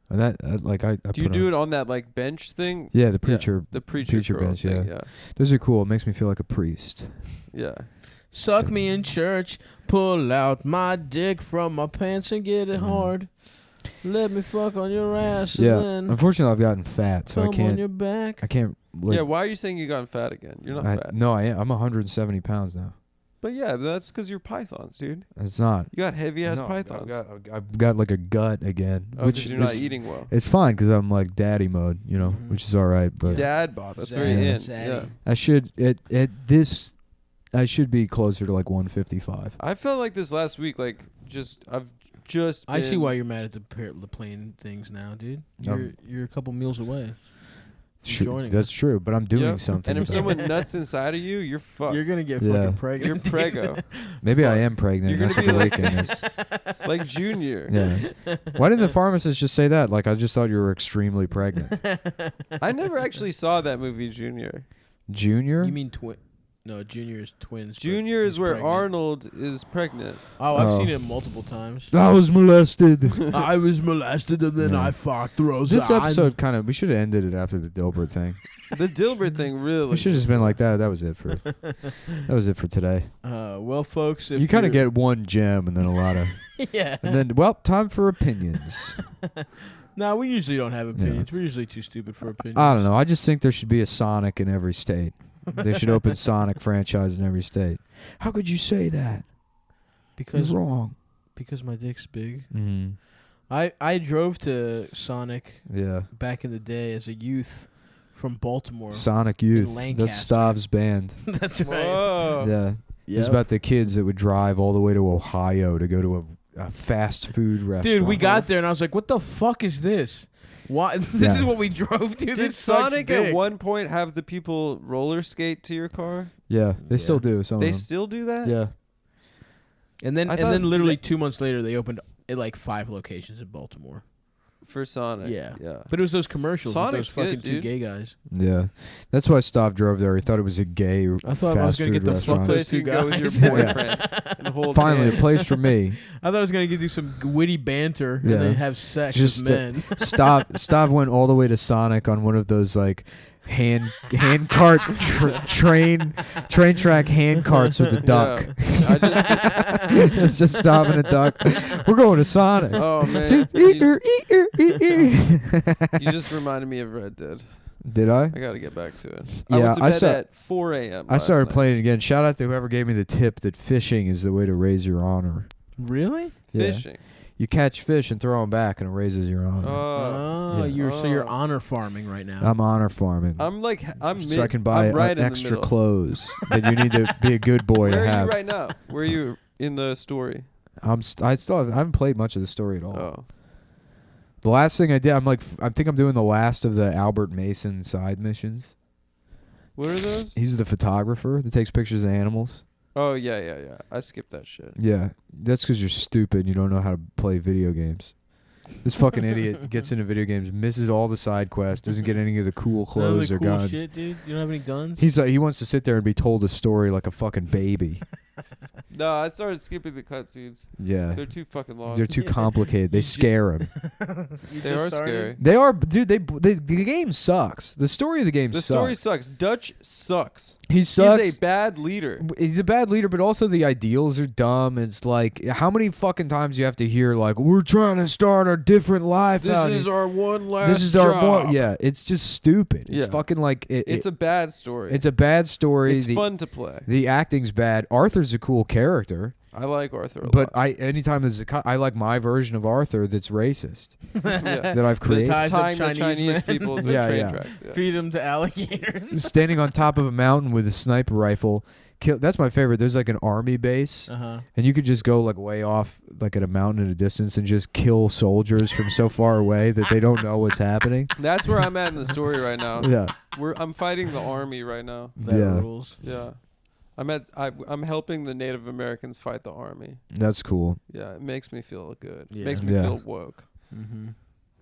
and that like I Do you put do on- it on that like bench thing? Yeah, the preacher. The preacher preacher curl bench, thing, yeah. Those are cool. It makes me feel like a priest. Yeah. Suck me in church, pull out my dick from my pants and get it Mhm. hard. Let me fuck on your ass Yeah. and then Unfortunately, I've gotten fat, so come I on your can't. back. I can't. Like, Yeah. Why are you saying you got fat again? You're not fat. No, I am. I'm 170 pounds now. But yeah, that's because you're pythons, dude. It's not. You got heavy ass No, pythons. I've got like a gut again, Oh, which 'cause you're not is- eating well. It's fine because I'm like daddy mode, Mhm. which is all right. But Dad bod. That's Zaddy, very in. zaddy. Yeah. I should I should be closer to like 155. I felt like this last week. I've just. I see been- why you're mad at the plane things now, dude. You're a couple meals away. Sure, joining that's true, but I'm doing Yep. something. And if about it. someone nuts inside of you, you're fucked. You're gonna get Yeah. fucking pregnant. You're prego. Maybe I fuck. am pregnant. You're That's gonna what be the weekend is. like Junior. Yeah. Why didn't the pharmacist just say that? Like I just thought you were extremely pregnant. I never actually saw that movie, Junior. Junior? You mean twin? No, Junior is twins. but Junior is he's where pregnant. Arnold is pregnant. Oh, I've Oh. seen it multiple times. I was molested. I was molested and then Yeah. I fucked Roseanne. This episode kind of we should have ended it after the Dilbert thing. The Dilbert thing really. We should have just been like that. That was it for today. Well, folks, if You kind of you're- get one gem and then a lot of yeah. and then time for opinions. No, we usually don't have opinions. We're usually too stupid for opinions. I don't know. I just think there should be a Sonic in every state. They should open Sonic franchise in every state. How could you say that? Because you're wrong. Because my dick's big. Mm-hmm. I drove to Sonic back in the day as a youth from Baltimore. Sonic Youth. That's Stav's band. That's right. Whoa. Yeah. It's about the kids that would drive all the way to Ohio to go to a fast food restaurant. Dude, we got there and I was like, what the fuck is this? Why? This is what we drove to. Did Sonic at one point have the people roller skate to your car? Yeah, they still do. Some of them. Still do that? Yeah. And then literally 2 months later, they opened at like 5 locations in Baltimore. For Sonic. Yeah. Yeah. But it was those commercials Sonic's with those fucking good, two gay guys. Yeah. That's why Stav drove there. He thought it was a gay I thought I was going to get the fuck place you go with your boyfriend. And hold Finally, hands. a place for me. I thought I was going to do some witty banter and then have sex with men. Stav went all the way to Sonic on one of those like hand cart train track hand carts with a duck. Yeah. It's just stopping a duck. We're going to Sonic. Oh man, you just reminded me of Red Dead. Did I? I got to get back to it. Yeah, I went to bed at 4 a.m. I started night. playing it again. Shout out to whoever gave me the tip that fishing is the way to raise your honor. Really? Yeah. Fishing. You catch fish and throw them back, and it raises your honor. Oh, you're honor farming right now. I'm honor farming. So I can buy extra clothes that you need to be a good boy to have. Where are you right now? Where are you in the story? I haven't played much of the story at all. Oh. The last thing I did, I think I'm doing the last of the Albert Mason side missions. What are those? He's the photographer that takes pictures of animals. Oh, yeah. I skipped that shit. Yeah, that's because you're stupid and you don't know how to play video games. This fucking idiot gets into video games, misses all the side quests, doesn't get any of the cool clothes or guns. Shit, dude. You don't have any guns? He wants to sit there and be told a story like a fucking baby. No, I started skipping the cutscenes. Yeah. They're too fucking long. They're too complicated. They scare him. They are scary. They are, dude. The game sucks. The story of the game sucks. The story sucks. Dutch sucks. He sucks. He's a bad leader. He's a bad leader, but also the ideals are dumb. It's like, how many fucking times you have to hear like, we're trying to start a different life. This is our one last This is job. our one. Yeah, it's just stupid. It's fucking like it's a bad story. It's a bad story. It's fun to play. The acting's bad. Arthur's a cool character. I like Arthur a lot. But anytime there's I like my version of Arthur that's racist. That I've created. Tying the Chinese people to the train track. Yeah. Feed them to alligators. Standing on top of a mountain with a sniper rifle. That's my favorite. There's like an army base, and you could just go like way off, like at a mountain at a distance, and just kill soldiers from so far away that they don't know what's happening. That's where I'm at in the story right now. Yeah, I'm fighting the army right now. That rules. Yeah. I'm helping the Native Americans fight the army. That's cool. Yeah, it makes me feel good. Yeah. Makes me feel woke. Mm-hmm.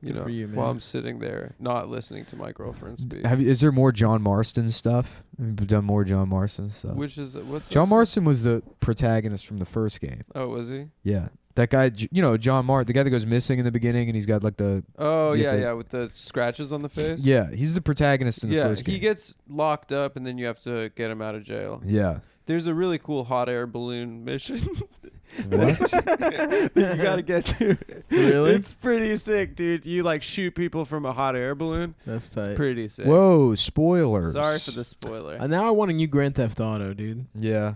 You know, for you, man. while I'm sitting there not listening to my girlfriend speak. Is there more John Marston stuff? Have you done more John Marston stuff? What's John Marston was the protagonist from the first game. Oh, was he? Yeah. That guy, John Marston, the guy that goes missing in the beginning, and he's got like the... Oh, yeah, with the scratches on the face? Yeah, he's the protagonist in the first game. He gets locked up, and then you have to get him out of jail. Yeah. There's a really cool hot air balloon mission. What? that you gotta get to. Really? It's pretty sick, dude. You like shoot people from a hot air balloon. That's tight. It's pretty sick. Whoa, spoilers. Sorry for the spoiler. Now I want a new Grand Theft Auto, dude. Yeah.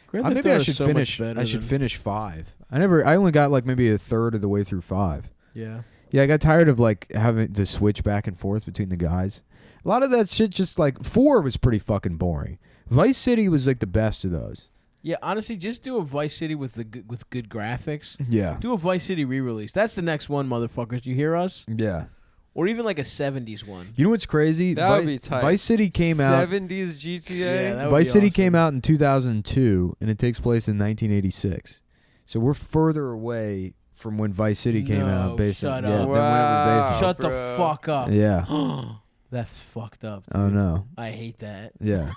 Grand Theft Maybe Auto I is should so finish. much better I should than- finish 5. I only got like maybe a third of the way through 5. Yeah. Yeah, I got tired of like having to switch back and forth between the guys. A lot of that shit just like 4 was pretty fucking boring. Vice City was like the best of those. Yeah, honestly, just do a Vice City with good graphics. Yeah. Do a Vice City re-release. That's the next one, motherfuckers. You hear us? Yeah. Or even like a 70s one. You know what's crazy? That would be tight. Vice City came out. 70s GTA. Yeah, that would Vice be City awesome. came out in 2002, and it takes place in 1986. So we're further away from when Vice City came out. Based shut on, up. than when it was based on. Shut bro. the fuck up. Yeah. That's fucked up. Dude. Oh no. I hate that. Yeah.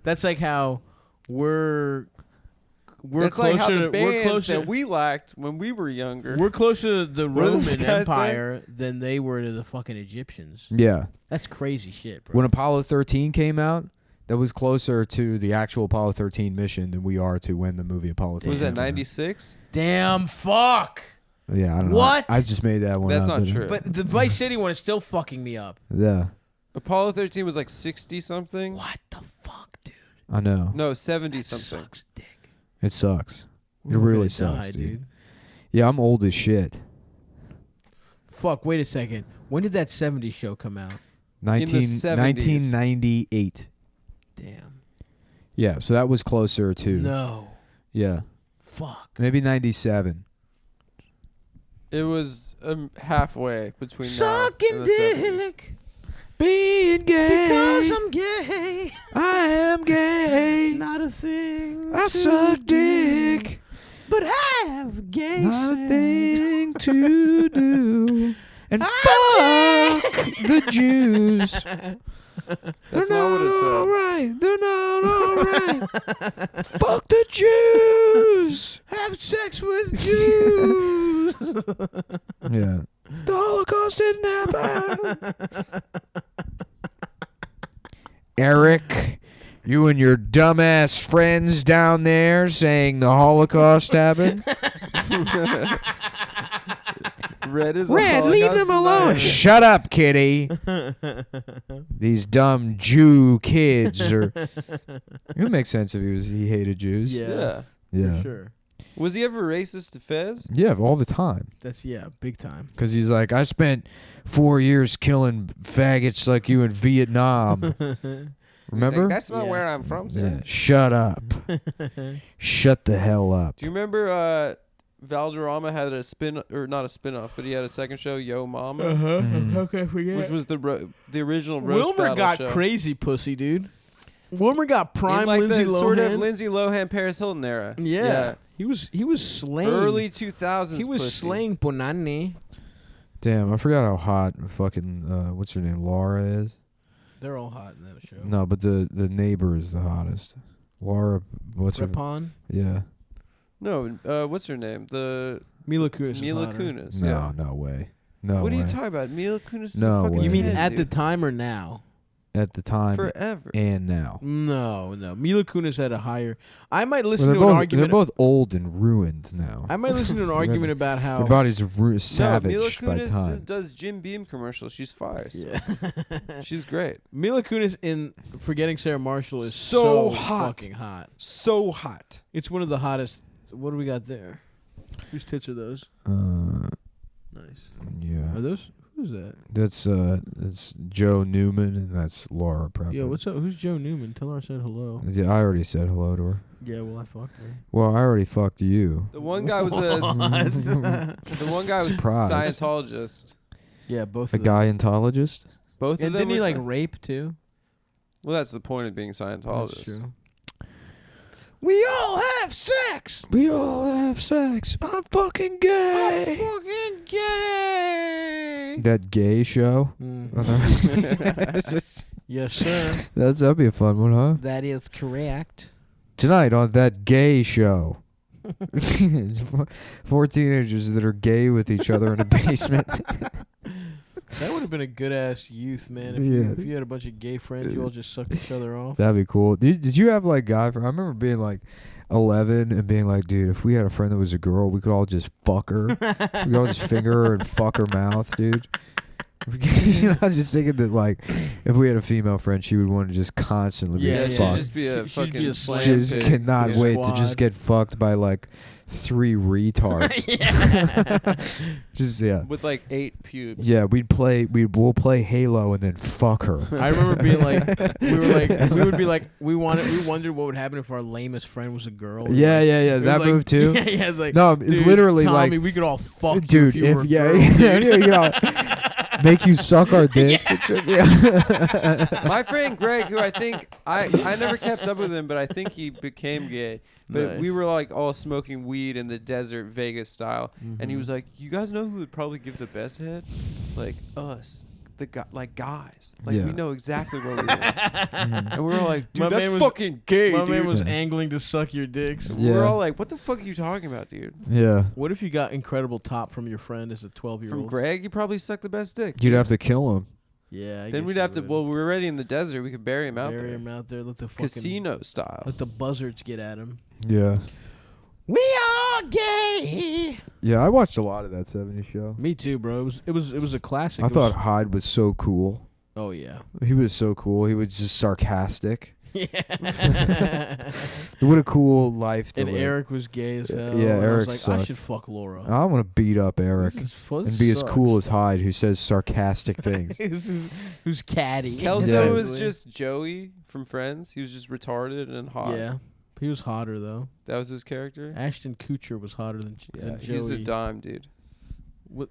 That's like how we're That's closer like how the to bands that we liked when we were younger. we're closer to the What did this Roman guy Empire than they were to the fucking Egyptians. Yeah. That's crazy shit, bro. When Apollo 13 came out, that was closer to the actual Apollo 13 mission than we are to when the movie Apollo 13 was that came out. 96? Damn fuck. Yeah, I don't know. What? I just made that one That's up. not true. But the Vice City one is still fucking me up. Yeah, Apollo 13 was like 60 something. What the fuck, dude? I know. No, 70 That something. sucks dick. It sucks. We're It really gonna sucks, die, dude. Yeah, I'm old as shit. Fuck, wait a second. When did that 70s show come out? 70s. 1998. Damn. Yeah, so that was closer to. No. Yeah, Fuck. maybe 97. It was halfway between Sucking now and the 70s. dick. Being gay. Because I'm gay. I am gay. Not a thing. I to suck do, dick. But I have gay Not a sex. thing to do. And fuck the Jews. That's not what it said. Alright. They're not alright. Fuck the Jews. Have sex with Jews. Yeah. The Holocaust didn't happen. Eric, you and your dumbass friends down there saying the Holocaust happened. Red is a Red, leave Holocaust them alone. denier. Shut up, kitty. These dumb Jew kids are. It would make sense if he hated Jews. Yeah. Yeah. For sure. Was he ever racist to Fez? Yeah, all the time. That's big time. Because he's like, I spent 4 years killing faggots like you in Vietnam. Remember? That's not Yeah. where I'm from, sir. Yeah. Shut up. Shut the hell up. Do you remember Valderrama had a not a spin-off, but he had a second show, Yo Mama, Mm. Okay, forget. which was the original roast Wilmer battle got show. crazy pussy, dude. Wilmer got prime in like Lindsay the Lohan. sort of Lindsay Lohan, Paris Hilton era. Yeah. He was slaying. Early 2000s. He was pussy. slaying Bonani. Damn, I forgot how hot fucking, what's her name, Laura is? They're all hot in that show. No, but the neighbor is the hottest. Laura, what's her? Rapon. Yeah. No, what's her name? The Mila Kunis. Mila Kunis. No, yeah. no way. No What way. are you talking about? Mila Kunis is No a fucking way. You mean 10, at the dude. time or now? At the time Forever. and now. No. Mila Kunis had a higher. I might listen Well, to they're an both, argument. they're both old and ruined now. I might listen to an argument about how. Their bodies are No, Mila savaged by Kunis time. does Jim Beam commercials. She's fire. So. Yeah. She's great. Mila Kunis in Forgetting Sarah Marshall is So so hot. fucking hot. So hot. It's one of the hottest. What do we got there? Whose tits are those? Nice. Yeah. Are those? Who's that? That's Joe Newman and that's Laura Prepper. Yeah, what's up? Who's Joe Newman? Tell her I said hello. Yeah, I already said hello to her. Yeah, well, I fucked her. Well, I already fucked you. The one guy was the one guy was Surprise. Scientologist. Yeah, both A of them. guyentologist? Both of And them didn't he were like Sci- rape too? Well, that's the point of being Scientologist. That's true. We all have sex. We all have sex. I'm fucking gay. Fucking gay. That gay show? Yes, sir. That'd be a fun one, huh? That is correct. Tonight on That Gay Show. It's 4 teenagers that are gay with each other in a basement. That would have been a good ass youth, man. If you had a bunch of gay friends, you all just sucked each other off. That'd be cool. Did you have like guy friends? I remember being like 11 and being like, dude, if we had a friend that was a girl, we could all just fuck her. We could all just finger her and fuck her mouth, dude. You know, I was just thinking that like if we had a female friend, she would want to just constantly Yeah, be She'd fucked. just be a She'd be fucking a slam slam Just pig. cannot Yeah. wait to Squad. just get fucked by like 3 retards. Just With like 8 pubes. Yeah, we'll play Halo and then fuck her. I remember being like, we wondered what would happen if our lamest friend was a girl. Yeah, It was that like- move too. Yeah, it's like No, it's dude, literally Tommy, like, we could all fuck you dude, if you were a girl, you know, make you suck our dicks. My friend Greg, who I think I never kept up with him, but I think he became gay. But we Nice. were like all smoking weed in the desert, Vegas style, and he was like, "You guys know who would probably give the best head? Like us, like guys. Like Yeah. we know exactly what we want." And we were all like, My "Dude, man that's was- fucking gay, My dude." man was Yeah. angling to suck your dicks. Yeah. We were all like, "What the fuck are you talking about, dude?" Yeah. What if you got incredible top from your friend as a From 12-year-old? Greg, you probably sucked the best dick. You'd have to kill him. Yeah. I Then guess we'd you have to. would. Well, we were already in the desert. We could bury him out bury there, him out there. Let the fucking casino style. Let the buzzards get at him. Yeah. We all you're gay. Yeah, I watched a lot of that '70s show. Me too, bro. It was a classic. I thought Hyde was so cool. Oh yeah. He was so cool. He was just sarcastic. Yeah. What a cool life to And live. Eric was gay as hell. Yeah, and Eric I was like, I sucked. should fuck Laura. I want to beat up Eric and be as cool as Hyde, who says sarcastic things. Who's catty. Kelso Yeah. was just Joey from Friends. He was just retarded and hot. Yeah. He was hotter though. That was his character. Ashton Kutcher was hotter than, Yeah, than Joey. he's a dime, dude. What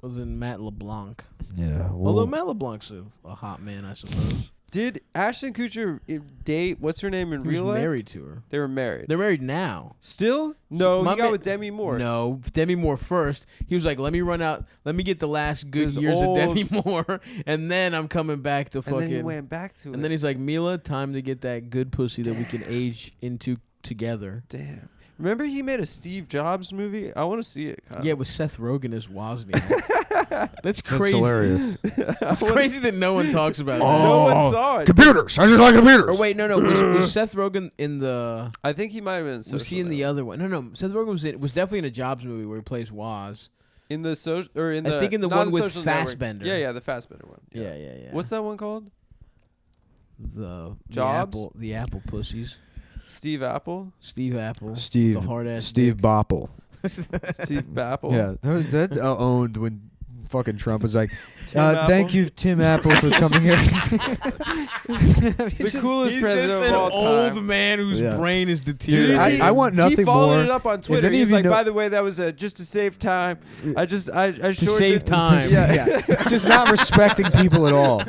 than Matt LeBlanc? Yeah. Although Matt LeBlanc's a hot man, I suppose. Did Ashton Kutcher date what's her name in He real was life? married to her. They were married. They're married now. Still? No, My he got man- with Demi Moore. No, Demi Moore first. He was like, let me get the last good His years old- of Demi Moore, and then I'm coming back to And fucking. then he went back to it. and then he's like, Mila, time to get that good pussy that we can age into together. Damn. Remember he made a Steve Jobs movie? I want to see it. Kinda. Yeah, with Seth Rogen as Wozniak. That's crazy. That's hilarious. It's crazy that no one talks about No that. one saw it. Computers. I just like computers. Or wait, no. Was Seth Rogen in the? I think he might have been. Was he in the other one? No. Seth Rogen was definitely in a Jobs movie where he plays Woz. in the social or in I the? think in the not one with Social Network. Fassbender. Yeah, the Fassbender one. Yeah. What's that one called? the Jobs? The Apple pussies. Steve Apple. Steve Apple. Steve. The hard ass. Steve Bopple. Steve Apple. Yeah, that's owned when fucking Trump was like, Tim thank Apple? you, Tim Apple, for coming here. The coolest He's president just of an all old time. man whose Yeah. brain is Dude, deteriorating. I want nothing He followed more. it up on Twitter. any He's of you like, know- by the way, that was just to save time. I shortened save it. time. Yeah, just not respecting people at all.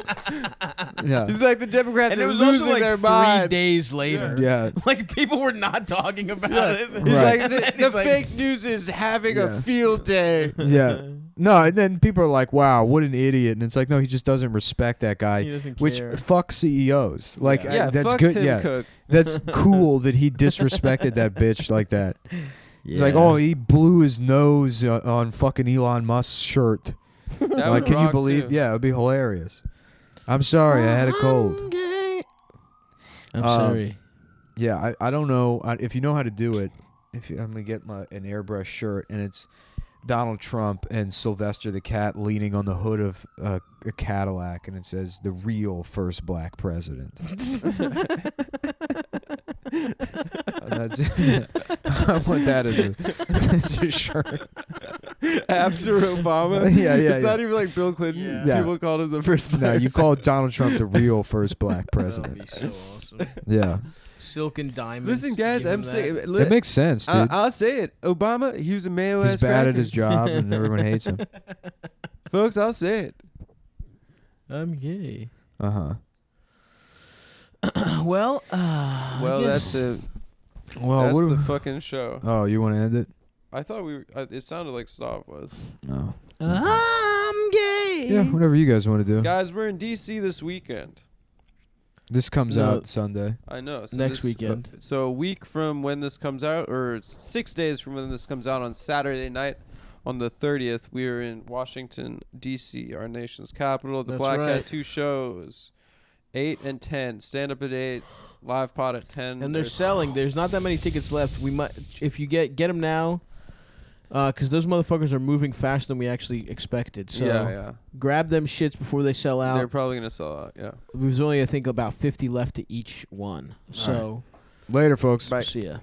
Yeah, He's like, the Democrats and are it was losing also like their 3 minds. days later. yeah. Like people were not talking about it. He's Right. like, the He's like- fake news is having Yeah. a field day. Yeah. No, and then people are like, wow, what an idiot. And it's like, no, he just doesn't respect that guy. He doesn't Which, care. fuck CEOs. Like, Yeah, that's fuck good. Tim Yeah. Cook. That's cool that he disrespected that bitch like that. It's like, Yeah. oh, he blew his nose on fucking Elon Musk's shirt. That Like, would can you rock, believe? too. Yeah, it would be hilarious. I'm sorry, I had a cold. I'm Um, sorry. Yeah, I don't know if you know how to do it. I'm gonna get an airbrush shirt, and it's Donald Trump and Sylvester the cat leaning on the hood of a Cadillac, and it says "the real first black president." That's I want that as a shirt. After Obama. Yeah, yeah, It's yeah. not even like Bill Clinton. Yeah. Yeah. People called him the first. No, you call Donald Trump the real first black That'd president. be so awesome. Yeah, Silk and diamonds. Listen, guys, give him I'm saying. that. it makes sense, dude. I'll say it. Obama, he was a Mayo He's ass bad at cracker. his job, and everyone hates him. Folks, I'll say it. I'm gay. Uh huh. Well, Well, that's it. Well, That's what? the fucking show. Oh, you want to end it? I thought we were. It sounded like Stav was. No. I'm gay. Yeah, whatever you guys want to do. Guys, we're in D.C. this weekend. This comes No. out Sunday. I know. So Next this- weekend. So a week from when this comes out, or 6 days from when this comes out on Saturday night, on the 30th, we are in Washington, D.C., our nation's capital. The That's Black right. Cat 2 shows, 8 and 10. Stand up at 8, live pod at 10. And they're There's- selling. There's not that many tickets left. We might, if you get them now, because those motherfuckers are moving faster than we actually expected. So yeah. grab them shits before they sell They're out. probably going to sell out, yeah. There's only I think about 50 left to each one. So Later, folks. Bye. see ya.